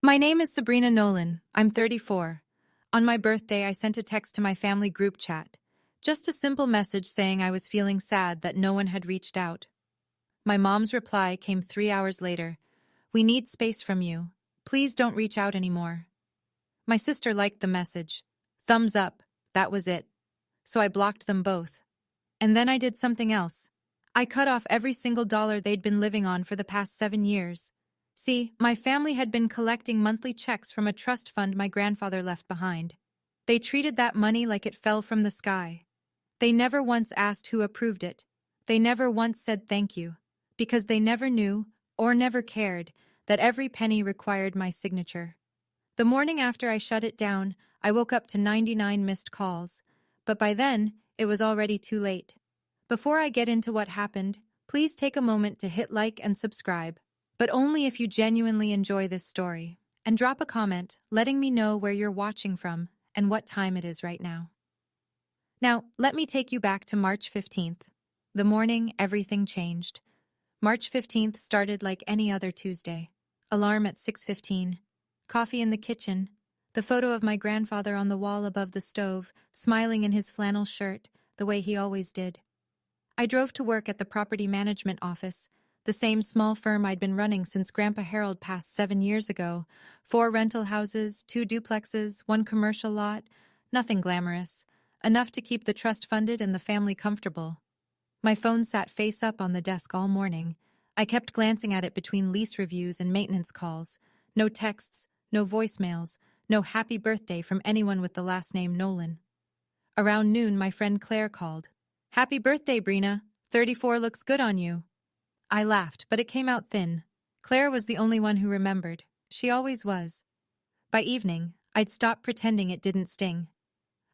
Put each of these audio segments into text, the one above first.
My name is Sabrina Nolan. I'm 34. On my birthday, I sent a text to my family group chat. Just a simple message saying I was feeling sad that no one had reached out. My mom's reply came 3 hours later. "We need space from you. Please don't reach out anymore." My sister liked the message. Thumbs up. That was it. So I blocked them both. And then I did something else. I cut off every single dollar they'd been living on for the past 7 years. See, my family had been collecting monthly checks from a trust fund my grandfather left behind. They treated that money like it fell from the sky. They never once asked who approved it. They never once said thank you, because they never knew, or never cared, that every penny required my signature. The morning after I shut it down, I woke up to 99 missed calls, but by then, it was already too late. Before I get into what happened, please take a moment to hit like and subscribe, but only if you genuinely enjoy this story, and drop a comment letting me know where you're watching from and what time it is right now. Now, let me take you back to March 15th. The morning everything changed. March 15th started like any other Tuesday. Alarm at 6:15. Coffee in the kitchen. The photo of my grandfather on the wall above the stove, smiling in his flannel shirt, the way he always did. I drove to work at the property management office, the same small firm I'd been running since Grandpa Harold passed 7 years ago. 4 rental houses, 2 duplexes, 1 commercial lot. Nothing glamorous. Enough to keep the trust funded and the family comfortable. My phone sat face up on the desk all morning. I kept glancing at it between lease reviews and maintenance calls. No texts, no voicemails, no happy birthday from anyone with the last name Nolan. Around noon, my friend Claire called. "Happy birthday, Brina. 34 looks good on you." I laughed, but it came out thin. Claire was the only one who remembered. She always was. By evening, I'd stopped pretending it didn't sting.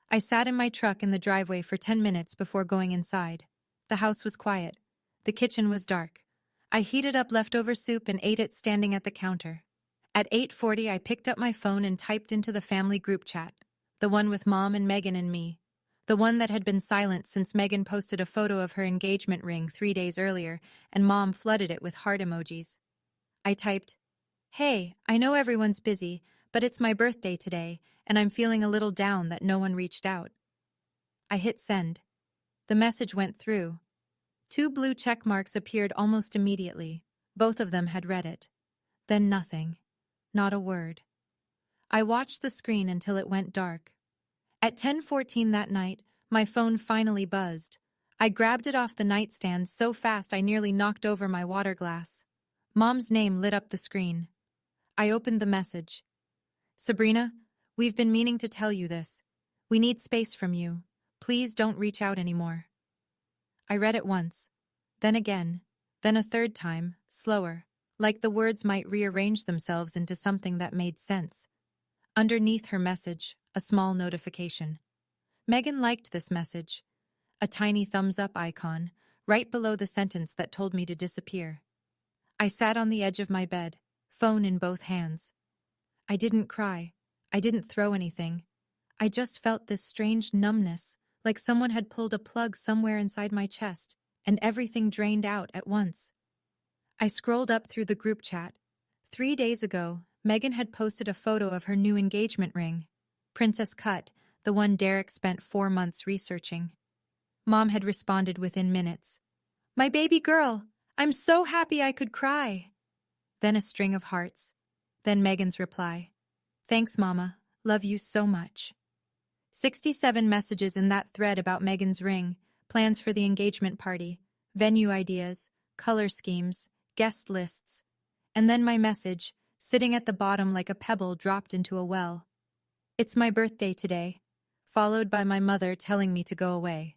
I sat in my truck in the driveway for 10 minutes before going inside. The house was quiet. The kitchen was dark. I heated up leftover soup and ate it standing at the counter. At 8:40, I picked up my phone and typed into the family group chat, the one with Mom and Megan and me, the one that had been silent since Megan posted a photo of her engagement ring 3 days earlier and Mom flooded it with heart emojis. I typed, "Hey, I know everyone's busy, but it's my birthday today, and I'm feeling a little down that no one reached out." I hit send. The message went through. 2 blue check marks appeared almost immediately. Both of them had read it. Then nothing. Not a word. I watched the screen until it went dark. At 10:14 that night, my phone finally buzzed. I grabbed it off the nightstand so fast I nearly knocked over my water glass. Mom's name lit up the screen. I opened the message. "Sabrina, we've been meaning to tell you this. We need space from you. Please don't reach out anymore." I read it once, then again, then a third time, slower, like the words might rearrange themselves into something that made sense. Underneath her message, a small notification. Megan liked this message. A tiny thumbs up icon, right below the sentence that told me to disappear. I sat on the edge of my bed, phone in both hands. I didn't cry. I didn't throw anything. I just felt this strange numbness, like someone had pulled a plug somewhere inside my chest, and everything drained out at once. I scrolled up through the group chat. 3 days ago, Megan had posted a photo of her new engagement ring. Princess cut, the one Derek spent 4 months researching. Mom had responded within minutes. "My baby girl, I'm so happy I could cry." Then a string of hearts. Then Megan's reply. "Thanks, Mama. Love you so much." 67 messages in that thread about Megan's ring, plans for the engagement party, venue ideas, color schemes, guest lists. And then my message, sitting at the bottom like a pebble dropped into a well. "It's my birthday today," followed by my mother telling me to go away.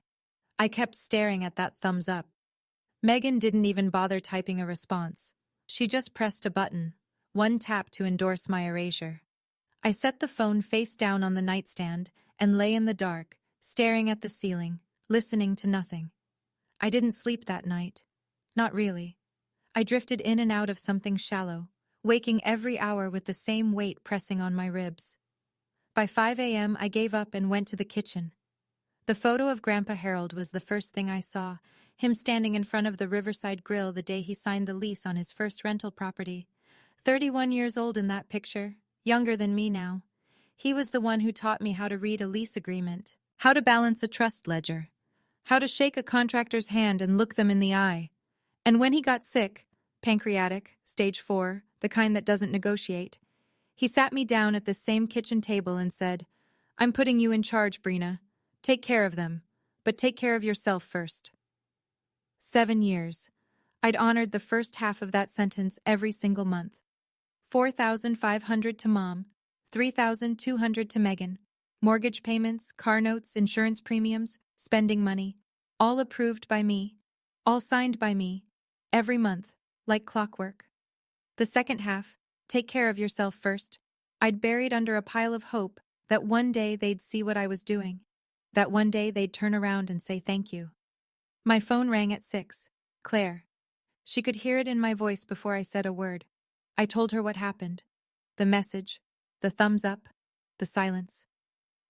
I kept staring at that thumbs up. Megan didn't even bother typing a response. She just pressed a button, one tap to endorse my erasure. I set the phone face down on the nightstand and lay in the dark, staring at the ceiling, listening to nothing. I didn't sleep that night. Not really. I drifted in and out of something shallow, waking every hour with the same weight pressing on my ribs. By 5 a.m., I gave up and went to the kitchen. The photo of Grandpa Harold was the first thing I saw, him standing in front of the Riverside Grill the day he signed the lease on his first rental property. 31 years old in that picture, younger than me now. He was the one who taught me how to read a lease agreement, how to balance a trust ledger, how to shake a contractor's hand and look them in the eye. And when he got sick, pancreatic, stage 4, the kind that doesn't negotiate, he sat me down at this same kitchen table and said, "I'm putting you in charge, Brina. Take care of them, but take care of yourself first." 7 years. I'd honored the first half of that sentence every single month. 4,500 to Mom, 3,200 to Megan. Mortgage payments, car notes, insurance premiums, spending money, all approved by me, all signed by me, every month, like clockwork. The second half, take care of yourself first, I'd buried under a pile of hope that one day they'd see what I was doing, that one day they'd turn around and say thank you. My phone rang at 6. Claire. She could hear it in my voice before I said a word. I told her what happened. The message, the thumbs up, the silence.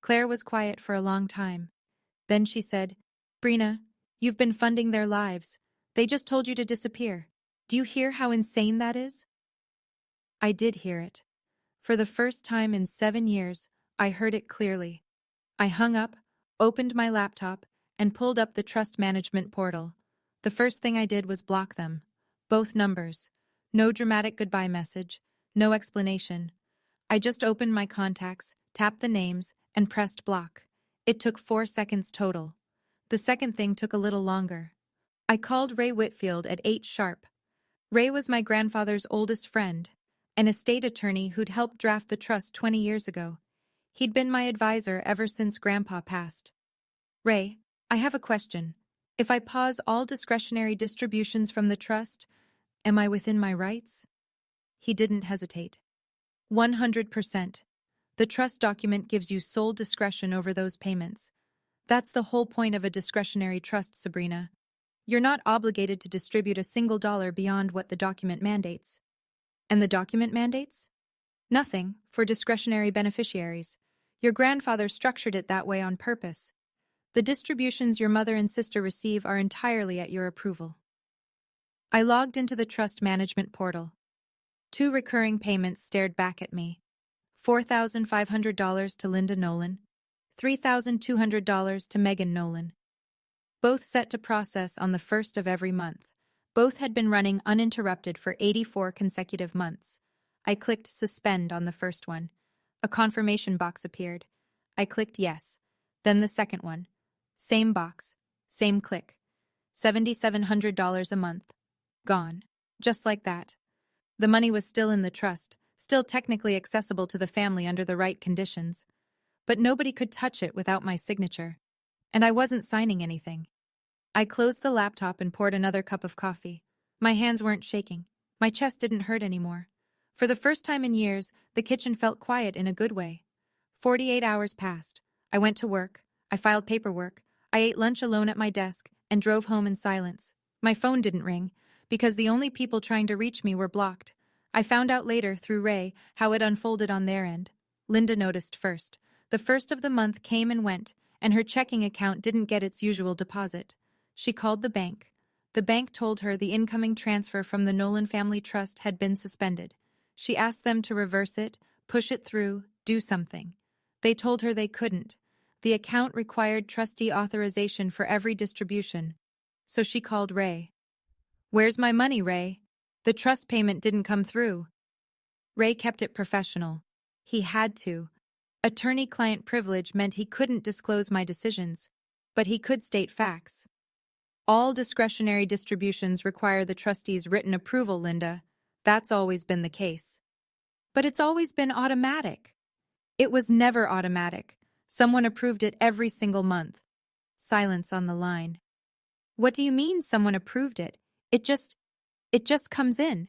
Claire was quiet for a long time. Then she said, "Brina, you've been funding their lives. They just told you to disappear. Do you hear how insane that is?" I did hear it. For the first time in 7 years, I heard it clearly. I hung up, opened my laptop, and pulled up the trust management portal. The first thing I did was block them. Both numbers. No dramatic goodbye message. No explanation. I just opened my contacts, tapped the names, and pressed block. It took 4 seconds total. The second thing took a little longer. I called Ray Whitfield at 8 sharp. Ray was my grandfather's oldest friend, an estate attorney who'd helped draft the trust 20 years ago. He'd been my advisor ever since Grandpa passed. "Ray, I have a question. If I pause all discretionary distributions from the trust, am I within my rights?" He didn't hesitate. 100%. The trust document gives you sole discretion over those payments. That's the whole point of a discretionary trust, Sabrina. You're not obligated to distribute a single dollar beyond what the document mandates. And the document mandates? Nothing, for discretionary beneficiaries. Your grandfather structured it that way on purpose. The distributions your mother and sister receive are entirely at your approval. I logged into the trust management portal. 2 recurring payments stared back at me. $4,500 to Linda Nolan, $3,200 to Megan Nolan. Both set to process on the 1st of every month. Both had been running uninterrupted for 84 consecutive months. I clicked suspend on the first one. A confirmation box appeared. I clicked yes. Then the second one. Same box. Same click. $7,700 a month. Gone. Just like that. The money was still in the trust, still technically accessible to the family under the right conditions. But nobody could touch it without my signature. And I wasn't signing anything. I closed the laptop and poured another cup of coffee. My hands weren't shaking. My chest didn't hurt anymore. For the first time in years, the kitchen felt quiet in a good way. 48 hours passed. I went to work. I filed paperwork. I ate lunch alone at my desk and drove home in silence. My phone didn't ring because the only people trying to reach me were blocked. I found out later, through Ray, how it unfolded on their end. Linda noticed first. The first of the month came and went, and her checking account didn't get its usual deposit. She called the bank. The bank told her the incoming transfer from the Nolan Family Trust had been suspended. She asked them to reverse it, push it through, do something. They told her they couldn't. The account required trustee authorization for every distribution. So she called Ray. "Where's my money, Ray? The trust payment didn't come through." Ray kept it professional. He had to. Attorney-client privilege meant he couldn't disclose my decisions, but he could state facts. "All discretionary distributions require the trustee's written approval, Linda. That's always been the case." "But it's always been automatic." "It was never automatic. Someone approved it every single month." Silence on the line. "What do you mean someone approved it? It just comes in."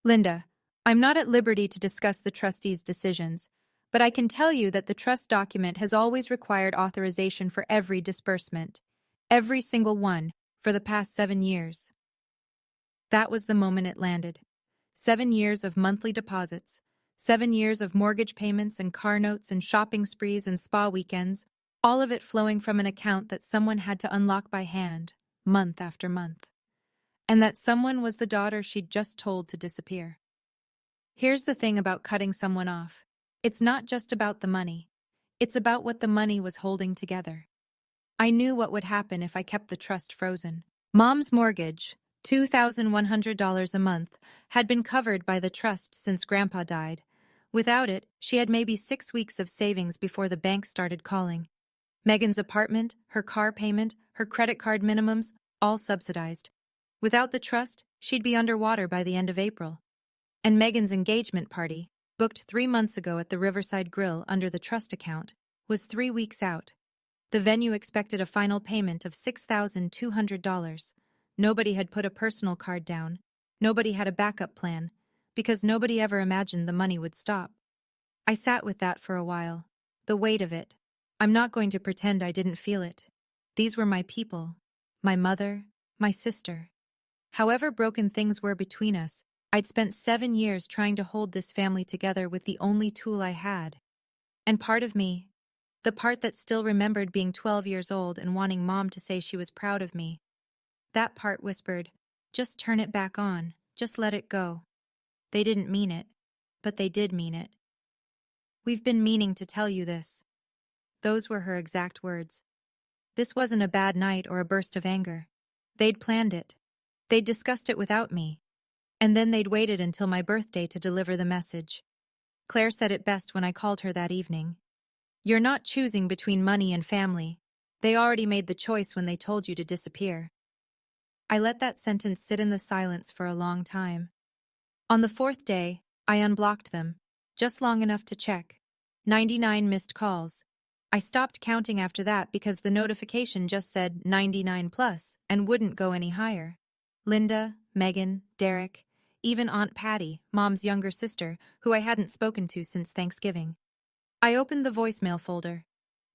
"Linda, I'm not at liberty to discuss the trustee's decisions, but I can tell you that the trust document has always required authorization for every disbursement. Every single one, for the past 7 years. That was the moment it landed. 7 years of monthly deposits, 7 years of mortgage payments and car notes and shopping sprees and spa weekends, all of it flowing from an account that someone had to unlock by hand, month after month. And that someone was the daughter she'd just told to disappear. Here's the thing about cutting someone off. It's not just about the money. It's about what the money was holding together. I knew what would happen if I kept the trust frozen. Mom's mortgage, $2,100 a month, had been covered by the trust since Grandpa died. Without it, she had maybe 6 weeks of savings before the bank started calling. Megan's apartment, her car payment, her credit card minimums, all subsidized. Without the trust, she'd be underwater by the end of April. And Megan's engagement party, booked 3 months ago at the Riverside Grill under the trust account, was 3 weeks out. The venue expected a final payment of $6,200. Nobody had put a personal card down. Nobody had a backup plan, because nobody ever imagined the money would stop. I sat with that for a while. The weight of it. I'm not going to pretend I didn't feel it. These were my people. My mother, my sister. However broken things were between us, I'd spent 7 years trying to hold this family together with the only tool I had. And part of me, the part that still remembered being 12 years old and wanting Mom to say she was proud of me, that part whispered, "Just turn it back on, just let it go." They didn't mean it, but they did mean it. "We've been meaning to tell you this." Those were her exact words. This wasn't a bad night or a burst of anger. They'd planned it. They'd discussed it without me. And then they'd waited until my birthday to deliver the message. Claire said it best when I called her that evening. "You're not choosing between money and family. They already made the choice when they told you to disappear." I let that sentence sit in the silence for a long time. On the 4th day, I unblocked them, just long enough to check. 99 missed calls. I stopped counting after that because the notification just said 99 plus and wouldn't go any higher. Linda, Megan, Derek, even Aunt Patty, Mom's younger sister, who I hadn't spoken to since Thanksgiving. I opened the voicemail folder.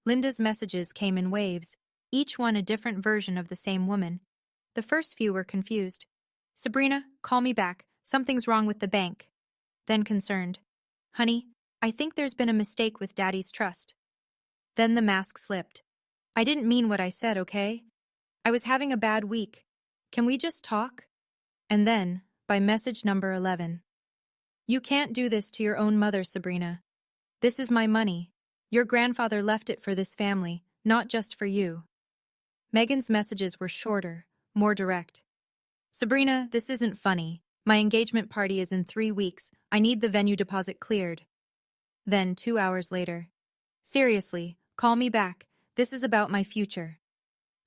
Linda's messages came in waves, each one a different version of the same woman. The first few were confused. "Sabrina, call me back. Something's wrong with the bank." Then concerned. "Honey, I think there's been a mistake with Daddy's trust." Then the mask slipped. "I didn't mean what I said, okay? I was having a bad week. Can we just talk?" And then, by message number 11. "You can't do this to your own mother, Sabrina. This is my money. Your grandfather left it for this family, not just for you." Megan's messages were shorter, more direct. "Sabrina, this isn't funny. My engagement party is in 3 weeks. I need the venue deposit cleared." Then, 2 hours later. "Seriously, call me back. This is about my future."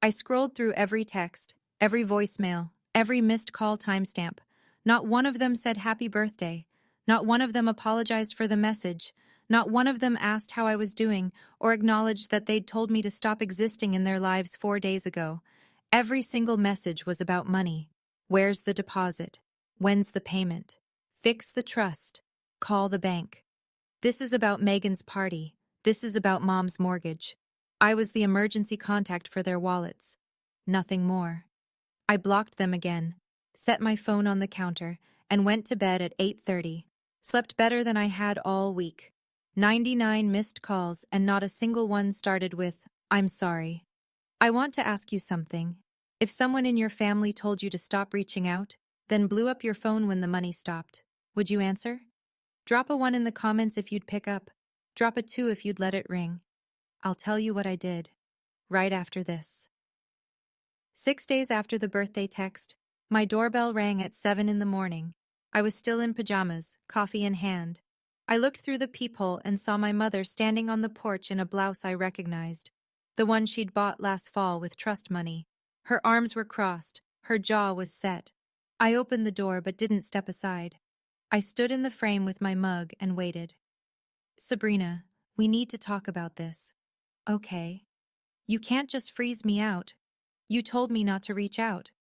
I scrolled through every text, every voicemail, every missed call timestamp. Not one of them said happy birthday. Not one of them apologized for the message. Not one of them asked how I was doing or acknowledged that they'd told me to stop existing in their lives 4 days ago. Every single message was about money. Where's the deposit? When's the payment? Fix the trust. Call the bank. This is about Megan's party. This is about Mom's mortgage. I was the emergency contact for their wallets. Nothing more. I blocked them again, set my phone on the counter, and went to bed at 8:30. Slept better than I had all week. 99 missed calls and not a single one started with, "I'm sorry." I want to ask you something. If someone in your family told you to stop reaching out, then blew up your phone when the money stopped, would you answer? Drop a 1 in the comments if you'd pick up. Drop a 2 if you'd let it ring. I'll tell you what I did. Right after this. 6 days after the birthday text, my doorbell rang at 7 in the morning. I was still in pajamas, coffee in hand. I looked through the peephole and saw my mother standing on the porch in a blouse I recognized. The one she'd bought last fall with trust money. Her arms were crossed. Her jaw was set. I opened the door but didn't step aside. I stood in the frame with my mug and waited. "Sabrina, we need to talk about this." "Okay." "You can't just freeze me out. You told me not to reach out."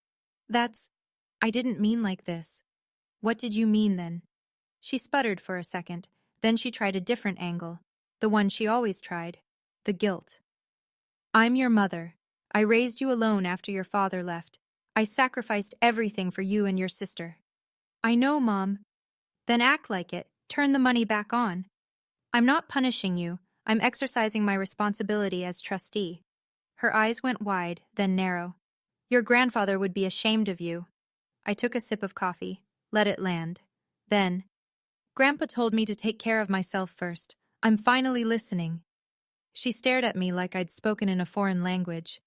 I didn't mean like this." "What did you mean then?" She sputtered for a second. Then she tried a different angle. The one she always tried. The guilt. "I'm your mother. I raised you alone after your father left. I sacrificed everything for you and your sister." "I know, Mom." "Then act like it. Turn the money back on." "I'm not punishing you. I'm exercising my responsibility as trustee." Her eyes went wide, then narrow. "Your grandfather would be ashamed of you." I took a sip of coffee, let it land. Then, Grandpa told me to take care of myself first. I'm finally listening. She stared at me like I'd spoken in a foreign language.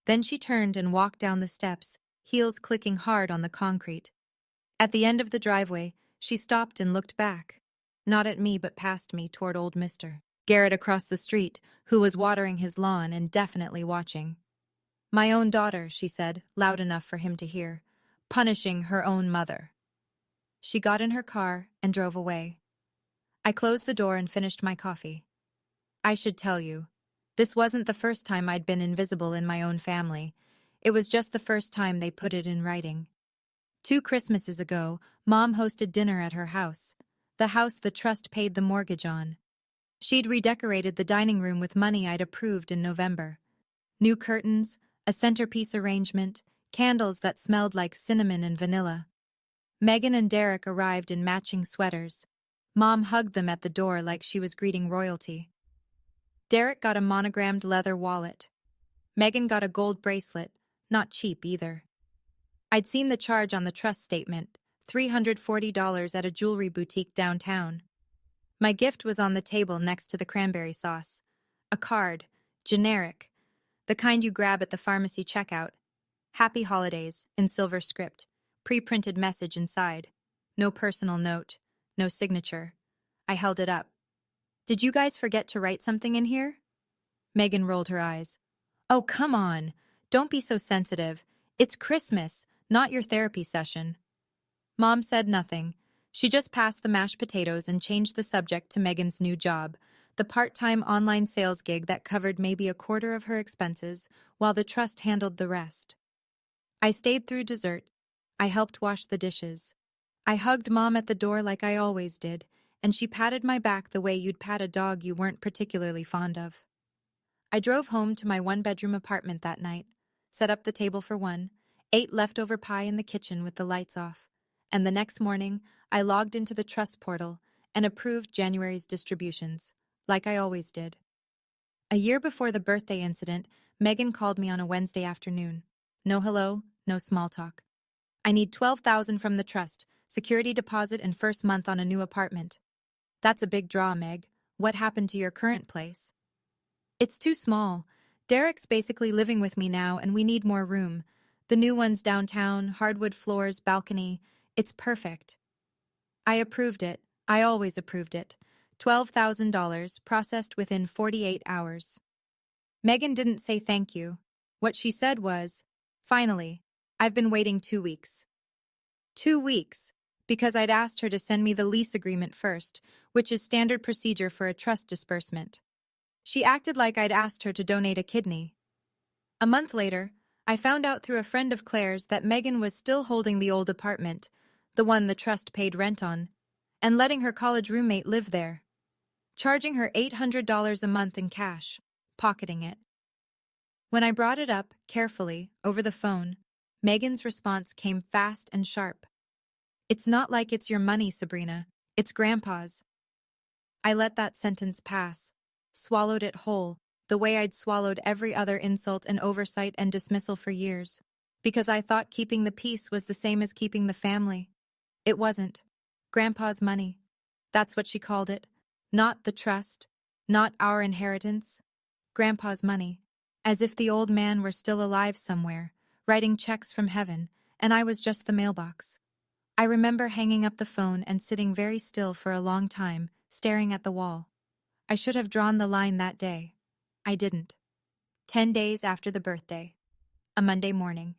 Then she turned and walked down the steps, heels clicking hard on the concrete. At the end of the driveway, she stopped and looked back. Not at me, but past me toward old Mr. Garrett across the street, who was watering his lawn and definitely watching. My own daughter, she said, loud enough for him to hear, punishing her own mother. She got in her car and drove away. I closed the door and finished my coffee. I should tell you, this wasn't the first time I'd been invisible in my own family. It was just the first time they put it in writing. 2 Christmases ago, Mom hosted dinner at her house, the house the trust paid the mortgage on. She'd redecorated the dining room with money I'd approved in November. New curtains, a centerpiece arrangement, candles that smelled like cinnamon and vanilla. Megan and Derek arrived in matching sweaters. Mom hugged them at the door like she was greeting royalty. Derek got a monogrammed leather wallet. Megan got a gold bracelet, not cheap either. I'd seen the charge on the trust statement, $340 at a jewelry boutique downtown. My gift was on the table next to the cranberry sauce. A card, generic, the kind you grab at the pharmacy checkout. Happy Holidays, in silver script, pre-printed message inside. No personal note, no signature. I held it up. Did you guys forget to write something in here? Megan rolled her eyes. Oh, come on. Don't be so sensitive. It's Christmas, not your therapy session. Mom said nothing. She just passed the mashed potatoes and changed the subject to Megan's new job, the part-time online sales gig that covered maybe a quarter of her expenses, while the trust handled the rest. I stayed through dessert. I helped wash the dishes. I hugged Mom at the door like I always did, and she patted my back the way you'd pat a dog you weren't particularly fond of. I drove home to my one-bedroom apartment that night, set up the table for one, ate leftover pie in the kitchen with the lights off, and the next morning I logged into the trust portal and approved January's distributions, like I always did. A year before the birthday incident, Megan called me on a Wednesday afternoon. No hello, no small talk. I need $12,000 from the trust, security deposit and first month on a new apartment. That's a big draw, Meg. What happened to your current place? It's too small. Derek's basically living with me now and we need more room. The new one's downtown, hardwood floors, balcony. It's perfect. I approved it. I always approved it. $12,000, processed within 48 hours. Megan didn't say thank you. What she said was, finally, I've been waiting 2 weeks. 2 weeks, because I'd asked her to send me the lease agreement first, which is standard procedure for a trust disbursement. She acted like I'd asked her to donate a kidney. A month later, I found out through a friend of Claire's that Megan was still holding the old apartment, the one the trust paid rent on, and letting her college roommate live there, charging her $800 a month in cash, pocketing it. When I brought it up, carefully, over the phone, Megan's response came fast and sharp. It's not like it's your money, Sabrina. It's Grandpa's. I let that sentence pass, swallowed it whole, the way I'd swallowed every other insult and oversight and dismissal for years, because I thought keeping the peace was the same as keeping the family. It wasn't. Grandpa's money. That's what she called it. Not the trust. Not our inheritance. Grandpa's money. As if the old man were still alive somewhere, writing checks from heaven, and I was just the mailbox. I remember hanging up the phone and sitting very still for a long time, staring at the wall. I should have drawn the line that day. I didn't. 10 days after the birthday. A Monday morning.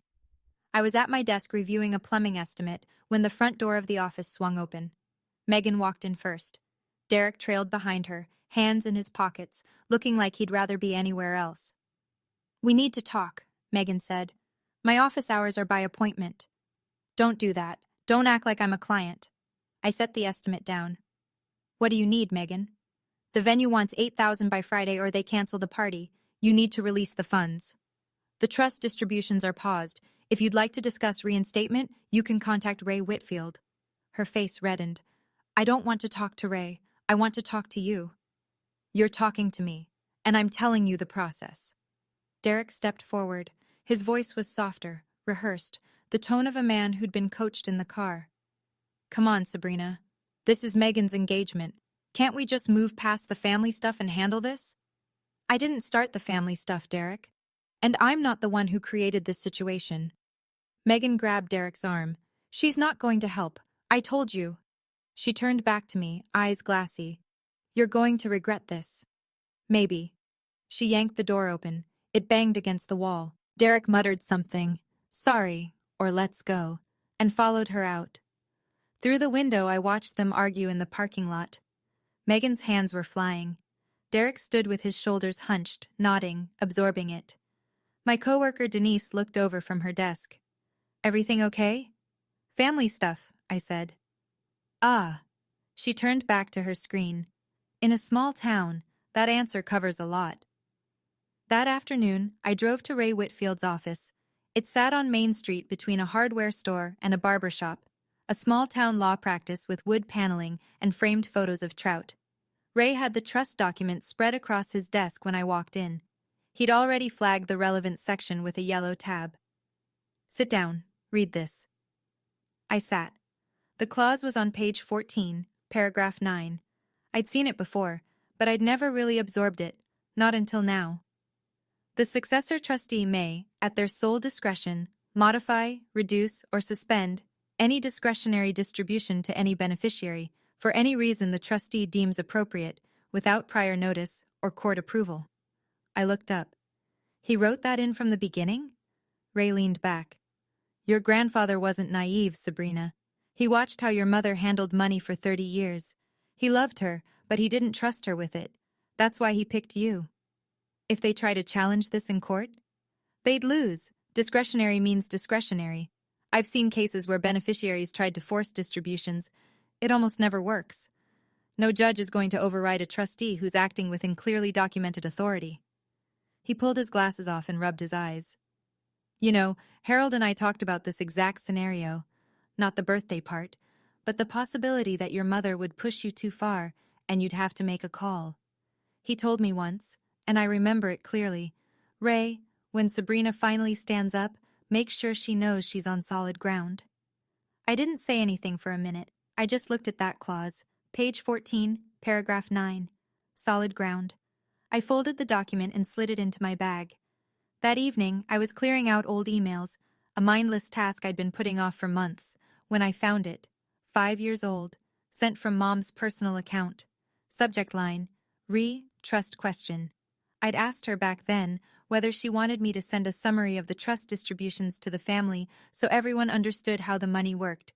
I was at my desk reviewing a plumbing estimate when the front door of the office swung open. Megan walked in first. Derek trailed behind her, hands in his pockets, looking like he'd rather be anywhere else. We need to talk, Megan said. My office hours are by appointment. Don't do that. Don't act like I'm a client. I set the estimate down. What do you need, Megan? The venue wants $8,000 by Friday or they cancel the party. You need to release the funds. The trust distributions are paused. If you'd like to discuss reinstatement, you can contact Ray Whitfield. Her face reddened. I don't want to talk to Ray. I want to talk to you. You're talking to me, and I'm telling you the process. Derek stepped forward. His voice was softer, rehearsed, the tone of a man who'd been coached in the car. Come on, Sabrina. This is Megan's engagement. Can't we just move past the family stuff and handle this? I didn't start the family stuff, Derek. And I'm not the one who created this situation. Megan grabbed Derek's arm. She's not going to help. I told you. She turned back to me, eyes glassy. You're going to regret this. Maybe. She yanked the door open. It banged against the wall. Derek muttered something, sorry, or let's go, and followed her out. Through the window, I watched them argue in the parking lot. Megan's hands were flying. Derek stood with his shoulders hunched, nodding, absorbing it. My coworker Denise looked over from her desk. Everything okay? Family stuff, I said. Ah. She turned back to her screen. In a small town, that answer covers a lot. That afternoon, I drove to Ray Whitfield's office. It sat on Main Street between a hardware store and a barber shop, a small-town law practice with wood paneling and framed photos of trout. Ray had the trust documents spread across his desk when I walked in. He'd already flagged the relevant section with a yellow tab. Sit down. Read this. I sat. The clause was on page 14, paragraph 9. I'd seen it before, but I'd never really absorbed it, not until now. The successor trustee may, at their sole discretion, modify, reduce, or suspend any discretionary distribution to any beneficiary for any reason the trustee deems appropriate, without prior notice or court approval. I looked up. He wrote that in from the beginning? Ray leaned back. Your grandfather wasn't naive, Sabrina. He watched how your mother handled money for 30 years. He loved her, but he didn't trust her with it. That's why he picked you. If they try to challenge this in court, they'd lose. Discretionary means discretionary. I've seen cases where beneficiaries tried to force distributions. It almost never works. No judge is going to override a trustee who's acting within clearly documented authority. He pulled his glasses off and rubbed his eyes. You know, Harold and I talked about this exact scenario. Not the birthday part, but the possibility that your mother would push you too far and you'd have to make a call. He told me once, and I remember it clearly, Ray, when Sabrina finally stands up, make sure she knows she's on solid ground. I didn't say anything for a minute. I just looked at that clause, page 14, paragraph 9. Solid ground. I folded the document and slid it into my bag. That evening, I was clearing out old emails, a mindless task I'd been putting off for months, when I found it. 5 years old, sent from Mom's personal account. Subject line, trust question. I'd asked her back then whether she wanted me to send a summary of the trust distributions to the family so everyone understood how the money worked.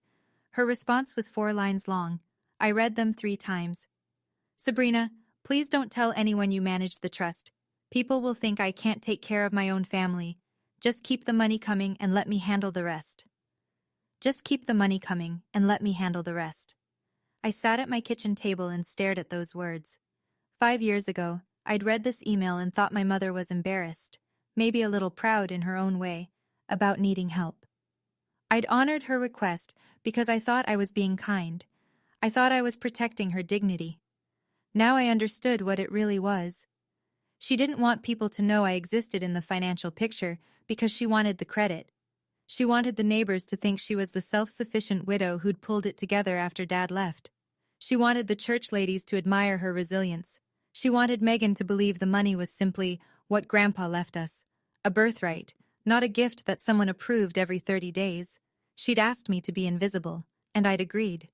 Her response was 4 lines long. I read them 3 times. Sabrina, please don't tell anyone you manage the trust. People will think I can't take care of my own family. Just keep the money coming and let me handle the rest. Just keep the money coming and let me handle the rest. I sat at my kitchen table and stared at those words. 5 years ago, I'd read this email and thought my mother was embarrassed, maybe a little proud in her own way, about needing help. I'd honored her request because I thought I was being kind. I thought I was protecting her dignity. Now I understood what it really was. She didn't want people to know I existed in the financial picture because she wanted the credit. She wanted the neighbors to think she was the self-sufficient widow who'd pulled it together after Dad left. She wanted the church ladies to admire her resilience. She wanted Megan to believe the money was simply what Grandpa left us, a birthright, not a gift that someone approved every 30 days. She'd asked me to be invisible, and I'd agreed.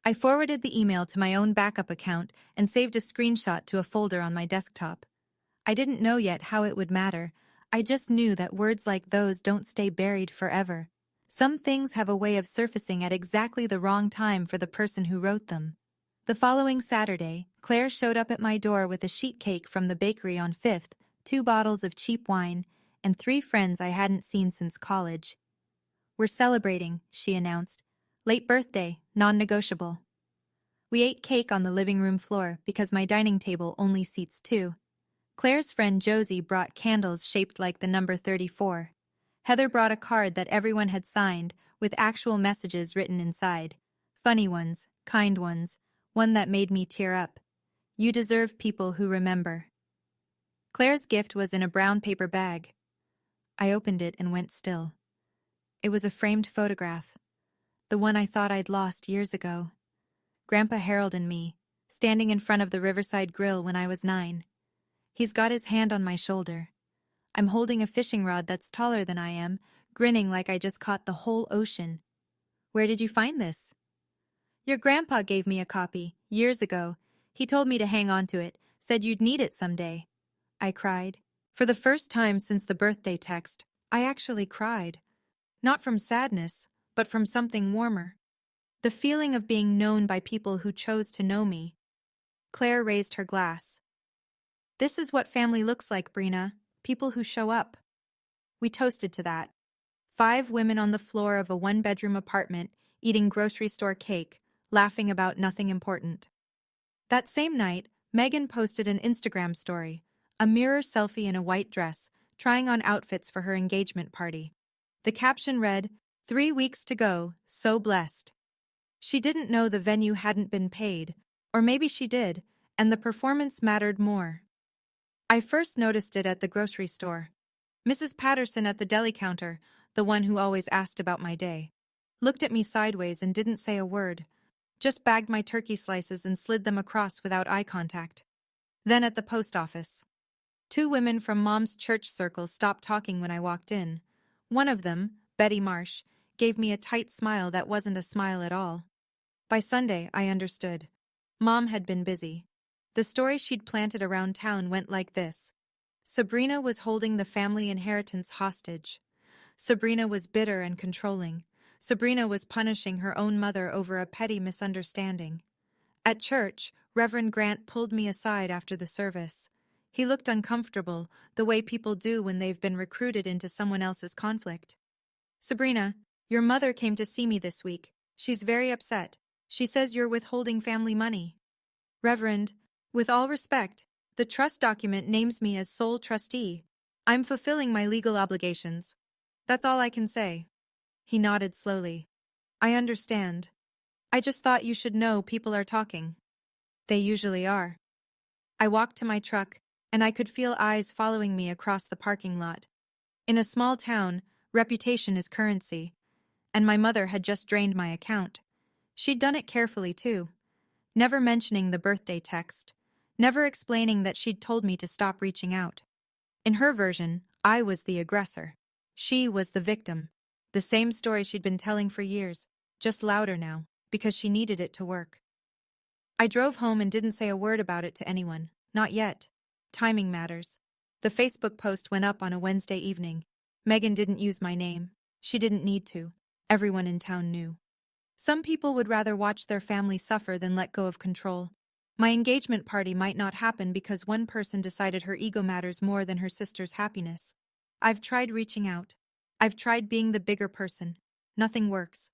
I forwarded the email to my own backup account and saved a screenshot to a folder on my desktop. I didn't know yet how it would matter. I just knew that words like those don't stay buried forever. Some things have a way of surfacing at exactly the wrong time for the person who wrote them. The following Saturday, Claire showed up at my door with a sheet cake from the bakery on 5th, 2 bottles of cheap wine, and 3 friends I hadn't seen since college. We're celebrating, she announced. Late birthday, non-negotiable. We ate cake on the living room floor because my dining table only seats 2. Claire's friend Josie brought candles shaped like the number 34. Heather brought a card that everyone had signed with actual messages written inside. Funny ones, kind ones, one that made me tear up. You deserve people who remember. Claire's gift was in a brown paper bag. I opened it and went still. It was a framed photograph, the one I thought I'd lost years ago. Grandpa Harold and me, standing in front of the Riverside Grill when I was 9. He's got his hand on my shoulder. I'm holding a fishing rod that's taller than I am, grinning like I just caught the whole ocean. Where did you find this? Your grandpa gave me a copy, years ago. He told me to hang on to it, said you'd need it someday. I cried. For the first time since the birthday text, I actually cried. Not from sadness, but from something warmer. The feeling of being known by people who chose to know me. Claire raised her glass. This is what family looks like, Brina. People who show up. We toasted to that. 5 women on the floor of a 1-bedroom apartment, eating grocery store cake, laughing about nothing important. That same night, Megan posted an Instagram story, a mirror selfie in a white dress, trying on outfits for her engagement party. The caption read, 3 weeks to go, so blessed. She didn't know the venue hadn't been paid, or maybe she did, and the performance mattered more. I first noticed it at the grocery store. Mrs. Patterson at the deli counter, the one who always asked about my day, looked at me sideways and didn't say a word, just bagged my turkey slices and slid them across without eye contact. Then at the post office. 2 women from Mom's church circle stopped talking when I walked in. One of them, Betty Marsh, gave me a tight smile that wasn't a smile at all. By Sunday, I understood. Mom had been busy. The story she'd planted around town went like this. Sabrina was holding the family inheritance hostage. Sabrina was bitter and controlling. Sabrina was punishing her own mother over a petty misunderstanding. At church, Reverend Grant pulled me aside after the service. He looked uncomfortable, the way people do when they've been recruited into someone else's conflict. Sabrina, your mother came to see me this week. She's very upset. She says you're withholding family money. Reverend, with all respect, the trust document names me as sole trustee. I'm fulfilling my legal obligations. That's all I can say. He nodded slowly. I understand. I just thought you should know people are talking. They usually are. I walked to my truck, and I could feel eyes following me across the parking lot. In a small town, reputation is currency, and my mother had just drained my account. She'd done it carefully, too, never mentioning the birthday text, never explaining that she'd told me to stop reaching out. In her version, I was the aggressor. She was the victim. The same story she'd been telling for years, just louder now, because she needed it to work. I drove home and didn't say a word about it to anyone, not yet. Timing matters. The Facebook post went up on a Wednesday evening. Megan didn't use my name. She didn't need to. Everyone in town knew. Some people would rather watch their family suffer than let go of control. My engagement party might not happen because one person decided her ego matters more than her sister's happiness. I've tried reaching out. I've tried being the bigger person. Nothing works.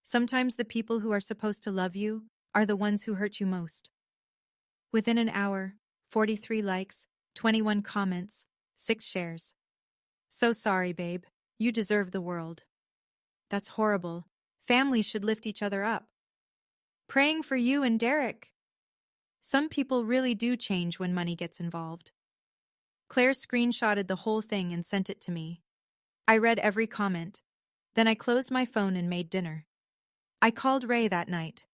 Sometimes the people who are supposed to love you are the ones who hurt you most. Within an hour, 43 likes, 21 comments, 6 shares. So sorry, babe. You deserve the world. That's horrible. Families should lift each other up. Praying for you and Derek. Some people really do change when money gets involved. Claire screenshotted the whole thing and sent it to me. I read every comment. Then I closed my phone and made dinner. I called Ray that night.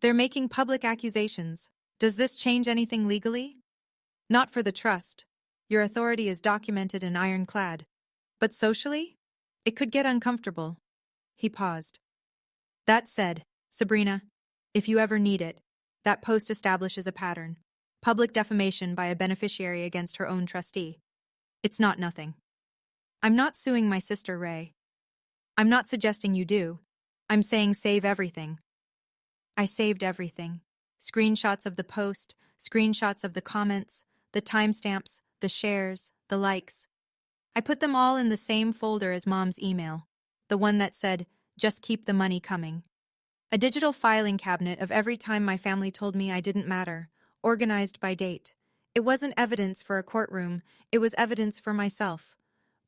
They're making public accusations. Does this change anything legally? Not for the trust. Your authority is documented and ironclad. But socially? It could get uncomfortable. He paused. That said, Sabrina, if you ever need it, that post establishes a pattern. Public defamation by a beneficiary against her own trustee. It's not nothing. I'm not suing my sister, Ray. I'm not suggesting you do. I'm saying save everything. I saved everything. Screenshots of the post, screenshots of the comments, the timestamps, the shares, the likes. I put them all in the same folder as Mom's email, the one that said, just keep the money coming. A digital filing cabinet of every time my family told me I didn't matter, organized by date. It wasn't evidence for a courtroom, it was evidence for myself.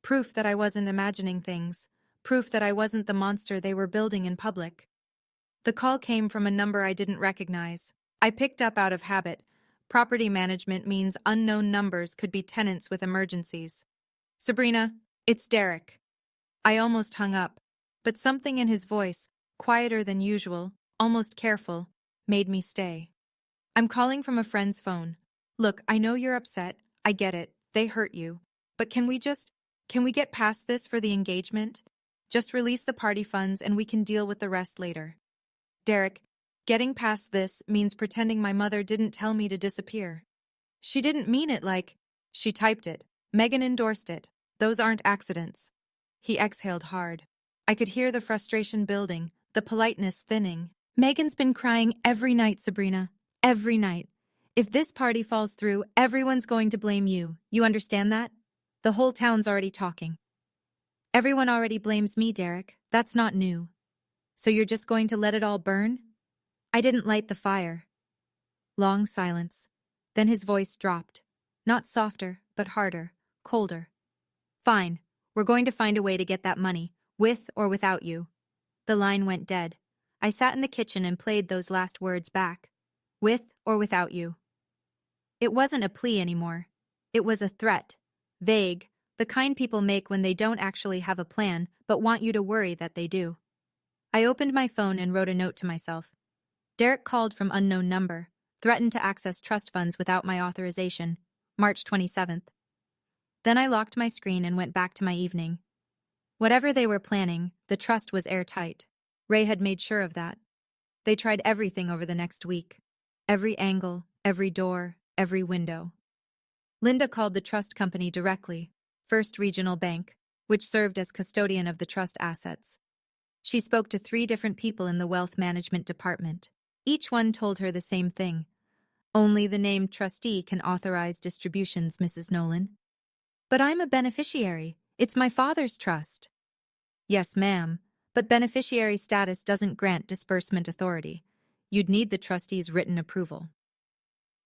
Proof that I wasn't imagining things. Proof that I wasn't the monster they were building in public. The call came from a number I didn't recognize. I picked up out of habit. Property management means unknown numbers could be tenants with emergencies. Sabrina, it's Derek. I almost hung up, but something in his voice, quieter than usual, almost careful, made me stay. I'm calling from a friend's phone. Look, I know you're upset. I get it. They hurt you. But can we get past this for the engagement? Just release the party funds and we can deal with the rest later. Derek, getting past this means pretending my mother didn't tell me to disappear. She didn't mean it like, she typed it. Megan endorsed it. Those aren't accidents. He exhaled hard. I could hear the frustration building, the politeness thinning. Megan's been crying every night, Sabrina. Every night. If this party falls through, everyone's going to blame you. You understand that? The whole town's already talking. Everyone already blames me, Derek. That's not new. So you're just going to let it all burn? I didn't light the fire. Long silence. Then his voice dropped. Not softer, but harder, colder. Fine. We're going to find a way to get that money, with or without you. The line went dead. I sat in the kitchen and played those last words back. With or without you. It wasn't a plea anymore. It was a threat. Vague, the kind people make when they don't actually have a plan, but want you to worry that they do. I opened my phone and wrote a note to myself. Derek called from unknown number, threatened to access trust funds without my authorization, March 27th. Then I locked my screen and went back to my evening. Whatever they were planning, the trust was airtight. Ray had made sure of that. They tried everything over the next week. Every angle, every door, every window. Linda called the trust company directly, First Regional Bank, which served as custodian of the trust assets. She spoke to 3 different people in the wealth management department. Each one told her the same thing. Only the named trustee can authorize distributions, Mrs. Nolan. But I'm a beneficiary. It's my father's trust. Yes, ma'am, but beneficiary status doesn't grant disbursement authority. You'd need the trustee's written approval.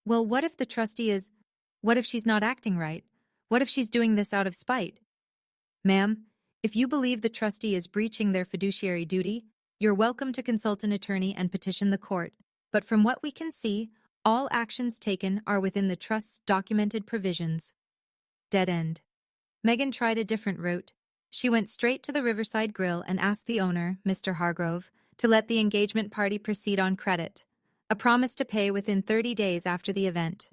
Well, what if she's not acting right? What if she's doing this out of spite? Ma'am, if you believe the trustee is breaching their fiduciary duty, you're welcome to consult an attorney and petition the court. But from what we can see, all actions taken are within the trust's documented provisions. Dead end. Megan tried a different route. She went straight to the Riverside Grill and asked the owner, Mr. Hargrove, to let the engagement party proceed on credit, a promise to pay within 30 days after the event.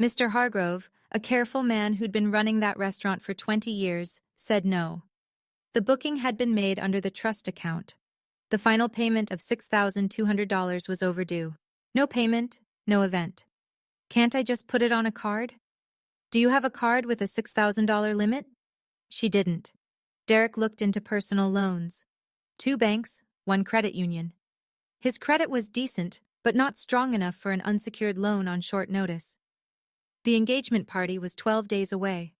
Mr. Hargrove, a careful man who'd been running that restaurant for 20 years, said no. The booking had been made under the trust account. The final payment of $6,200 was overdue. No payment, no event. Can't I just put it on a card? Do you have a card with a $6,000 limit? She didn't. Derek looked into personal loans. 2 banks, 1 credit union. His credit was decent, but not strong enough for an unsecured loan on short notice. The engagement party was 12 days away.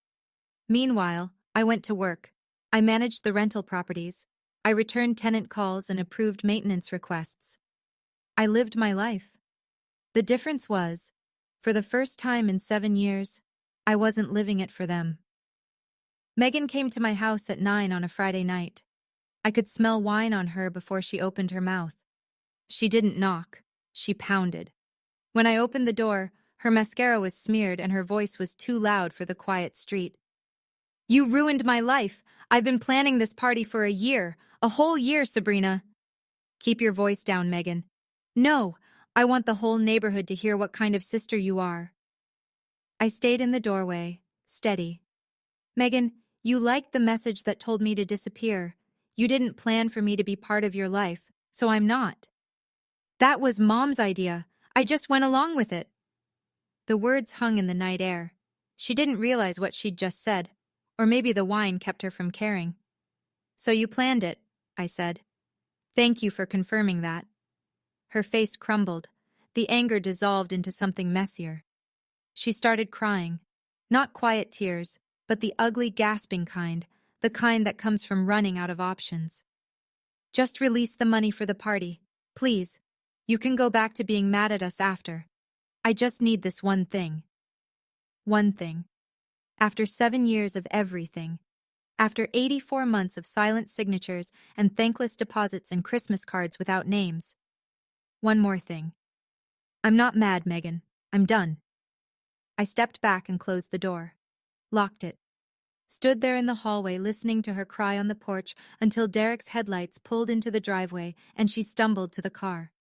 Meanwhile, I went to work. I managed the rental properties. I returned tenant calls and approved maintenance requests. I lived my life. The difference was, for the first time in 7 years, I wasn't living it for them. Megan came to my house at 9 on a Friday night. I could smell wine on her before she opened her mouth. She didn't knock. She pounded. When I opened the door, her mascara was smeared and her voice was too loud for the quiet street. You ruined my life. I've been planning this party for a year. A whole year, Sabrina. Keep your voice down, Megan. No, I want the whole neighborhood to hear what kind of sister you are. I stayed in the doorway, steady. Megan, you liked the message that told me to disappear. You didn't plan for me to be part of your life, so I'm not. That was Mom's idea. I just went along with it. The words hung in the night air. She didn't realize what she'd just said, or maybe the wine kept her from caring. So you planned it, I said. Thank you for confirming that. Her face crumbled. The anger dissolved into something messier. She started crying. Not quiet tears, but the ugly gasping kind, the kind that comes from running out of options. Just release the money for the party, please. You can go back to being mad at us after. I just need this one thing. One thing. After 7 years of everything, after 84 months of silent signatures and thankless deposits and Christmas cards without names. One more thing. I'm not mad, Megan. I'm done. I stepped back and closed the door. Locked it. Stood there in the hallway listening to her cry on the porch until Derek's headlights pulled into the driveway and she stumbled to the car.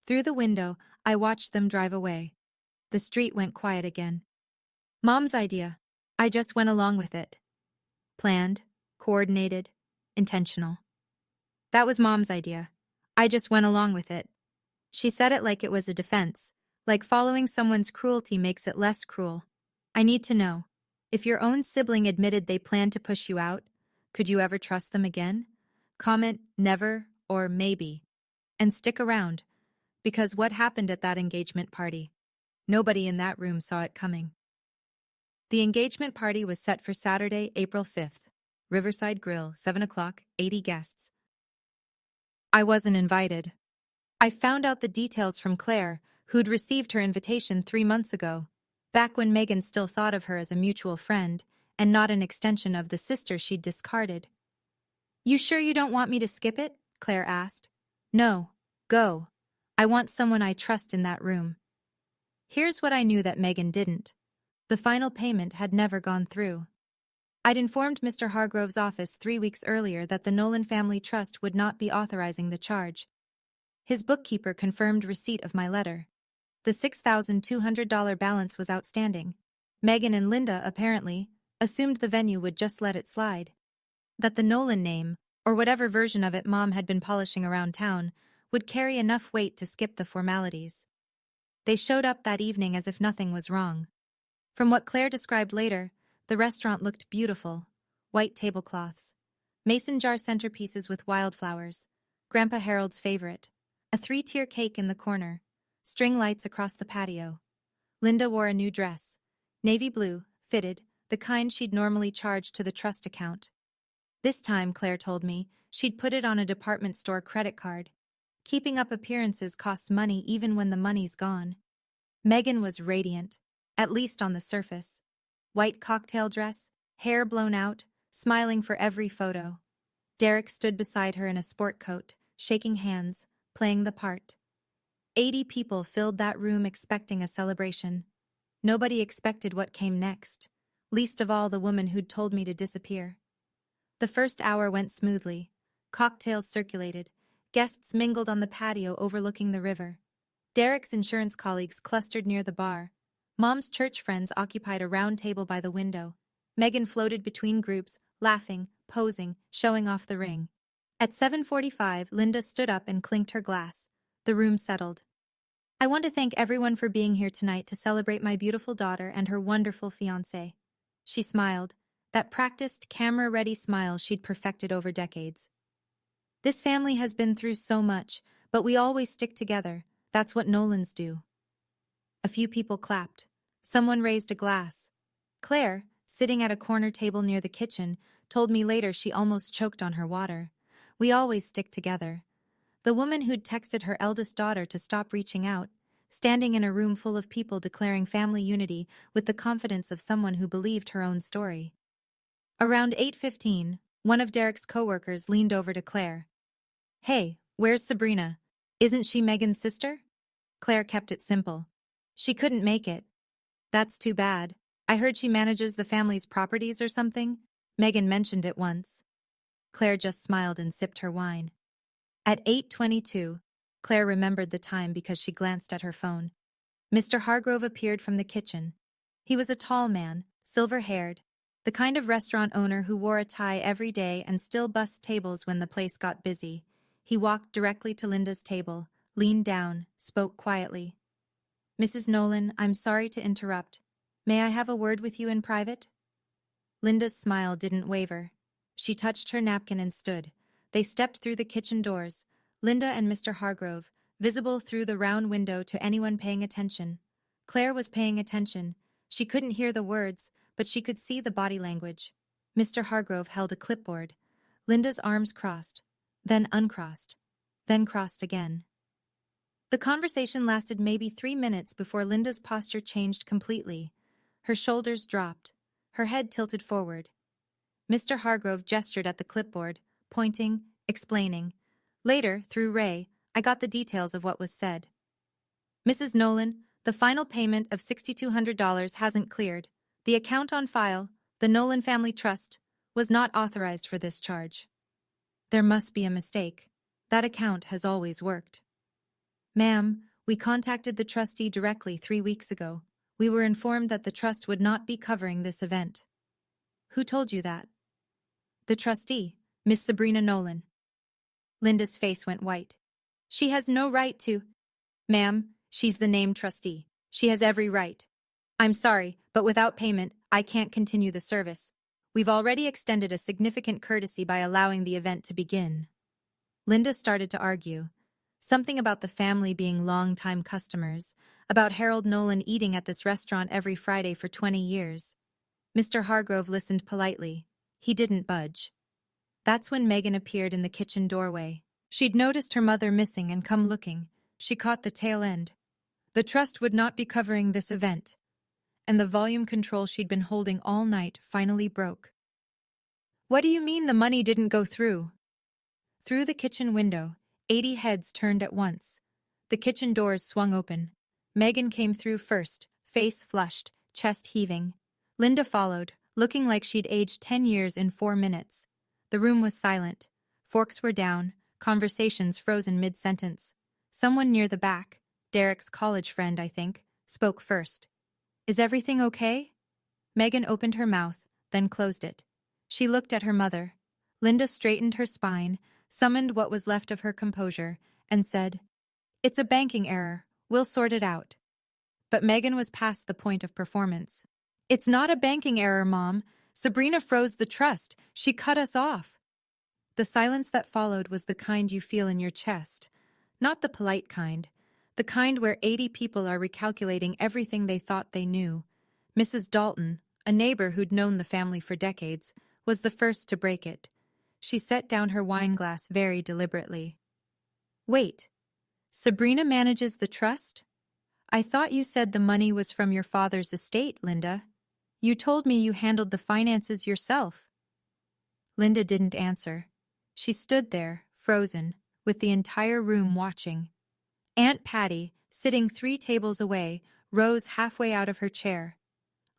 Through the window, I watched them drive away. The street went quiet again. Mom's idea. I just went along with it. Planned, coordinated, intentional. That was Mom's idea. I just went along with it. She said it like it was a defense, like following someone's cruelty makes it less cruel. I need to know. If your own sibling admitted they planned to push you out, could you ever trust them again? Comment never or maybe. And stick around, because what happened at that engagement party? Nobody in that room saw it coming. The engagement party was set for Saturday, April 5th. Riverside Grill, 7 o'clock, 80 guests. I wasn't invited. I found out the details from Claire, who'd received her invitation 3 months ago, back when Megan still thought of her as a mutual friend and not an extension of the sister she'd discarded. You sure you don't want me to skip it? Claire asked. No, go. I want someone I trust in that room. Here's what I knew that Megan didn't. The final payment had never gone through. I'd informed Mr. Hargrove's office 3 weeks earlier that the Nolan Family Trust would not be authorizing the charge. His bookkeeper confirmed receipt of my letter. The $6,200 balance was outstanding. Megan and Linda, apparently, assumed the venue would just let it slide. That the Nolan name, or whatever version of it Mom had been polishing around town, would carry enough weight to skip the formalities. They showed up that evening as if nothing was wrong. From what Claire described later, the restaurant looked beautiful. White tablecloths, mason jar centerpieces with wildflowers, Grandpa Harold's favorite, a 3-tier cake in the corner, string lights across the patio. Linda wore a new dress, navy blue, fitted, the kind she'd normally charge to the trust account. This time, Claire told me, she'd put it on a department store credit card. Keeping up appearances costs money even when the money's gone. Megan was radiant, at least on the surface. White cocktail dress, hair blown out, smiling for every photo. Derek stood beside her in a sport coat, shaking hands, playing the part. 80 people filled that room expecting a celebration. Nobody expected what came next, least of all the woman who'd told me to disappear. The first hour went smoothly. Cocktails circulated. Guests mingled on the patio overlooking the river. Derek's insurance colleagues clustered near the bar. Mom's church friends occupied a round table by the window. Megan floated between groups, laughing, posing, showing off the ring. At 7:45, Linda stood up and clinked her glass. The room settled. I want to thank everyone for being here tonight to celebrate my beautiful daughter and her wonderful fiancé. She smiled, that practiced, camera-ready smile she'd perfected over decades. This family has been through so much, but we always stick together. That's what Nolans do. A few people clapped. Someone raised a glass. Claire, sitting at a corner table near the kitchen, told me later she almost choked on her water. We always stick together. The woman who'd texted her eldest daughter to stop reaching out, standing in a room full of people declaring family unity with the confidence of someone who believed her own story. Around 8:15, one of Derek's coworkers leaned over to Claire. Hey, where's Sabrina? Isn't she Megan's sister? Claire kept it simple. She couldn't make it. That's too bad. I heard she manages the family's properties or something. Megan mentioned it once. Claire just smiled and sipped her wine. At 8:22, Claire remembered the time because she glanced at her phone. Mr. Hargrove appeared from the kitchen. He was a tall man, silver-haired, the kind of restaurant owner who wore a tie every day and still bussed tables when the place got busy. He walked directly to Linda's table, leaned down, spoke quietly. Mrs. Nolan, I'm sorry to interrupt. May I have a word with you in private? Linda's smile didn't waver. She touched her napkin and stood. They stepped through the kitchen doors, Linda and Mr. Hargrove, visible through the round window to anyone paying attention. Claire was paying attention. She couldn't hear the words, but she could see the body language. Mr. Hargrove held a clipboard. Linda's arms crossed, then uncrossed, then crossed again. The conversation lasted maybe 3 minutes before Linda's posture changed completely. Her shoulders dropped, her head tilted forward. Mr. Hargrove gestured at the clipboard, pointing, explaining. Later, through Ray, I got the details of what was said. Mrs. Nolan, the final payment of $6,200 hasn't cleared. The account on file, the Nolan Family Trust, was not authorized for this charge. There must be a mistake. That account has always worked. Ma'am, we contacted the trustee directly 3 weeks ago. We were informed that the trust would not be covering this event. Who told you that? The trustee, Miss Sabrina Nolan. Linda's face went white. She has no right to. Ma'am, she's the named trustee. She has every right. I'm sorry, but without payment, I can't continue the service. We've already extended a significant courtesy by allowing the event to begin. Linda started to argue. Something about the family being long-time customers, about Harold Nolan eating at this restaurant every Friday for 20 years. Mr. Hargrove listened politely. He didn't budge. That's when Megan appeared in the kitchen doorway. She'd noticed her mother missing and come looking. She caught the tail end. The trust would not be covering this event. And the volume control she'd been holding all night finally broke. What do you mean the money didn't go through? Through the kitchen window, 80 heads turned at once. The kitchen doors swung open. Megan came through first, face flushed, chest heaving. Linda followed, looking like she'd aged 10 years in 4 minutes. The room was silent. Forks were down, conversations frozen mid-sentence. Someone near the back, Derek's college friend, I think, spoke first. Is everything okay? Megan opened her mouth, then closed it. She looked at her mother. Linda straightened her spine, summoned what was left of her composure, and said, It's a banking error. We'll sort it out. But Megan was past the point of performance. It's not a banking error, Mom. Sabrina froze the trust. She cut us off. The silence that followed was the kind you feel in your chest. Not the polite kind. The kind where 80 people are recalculating everything they thought they knew. Mrs. Dalton, a neighbor who'd known the family for decades, was the first to break it. She set down her wineglass very deliberately. Wait. Sabrina manages the trust? I thought you said the money was from your father's estate, Linda. You told me you handled the finances yourself. Linda didn't answer. She stood there, frozen, with the entire room watching. Aunt Patty, sitting 3 tables away, rose halfway out of her chair.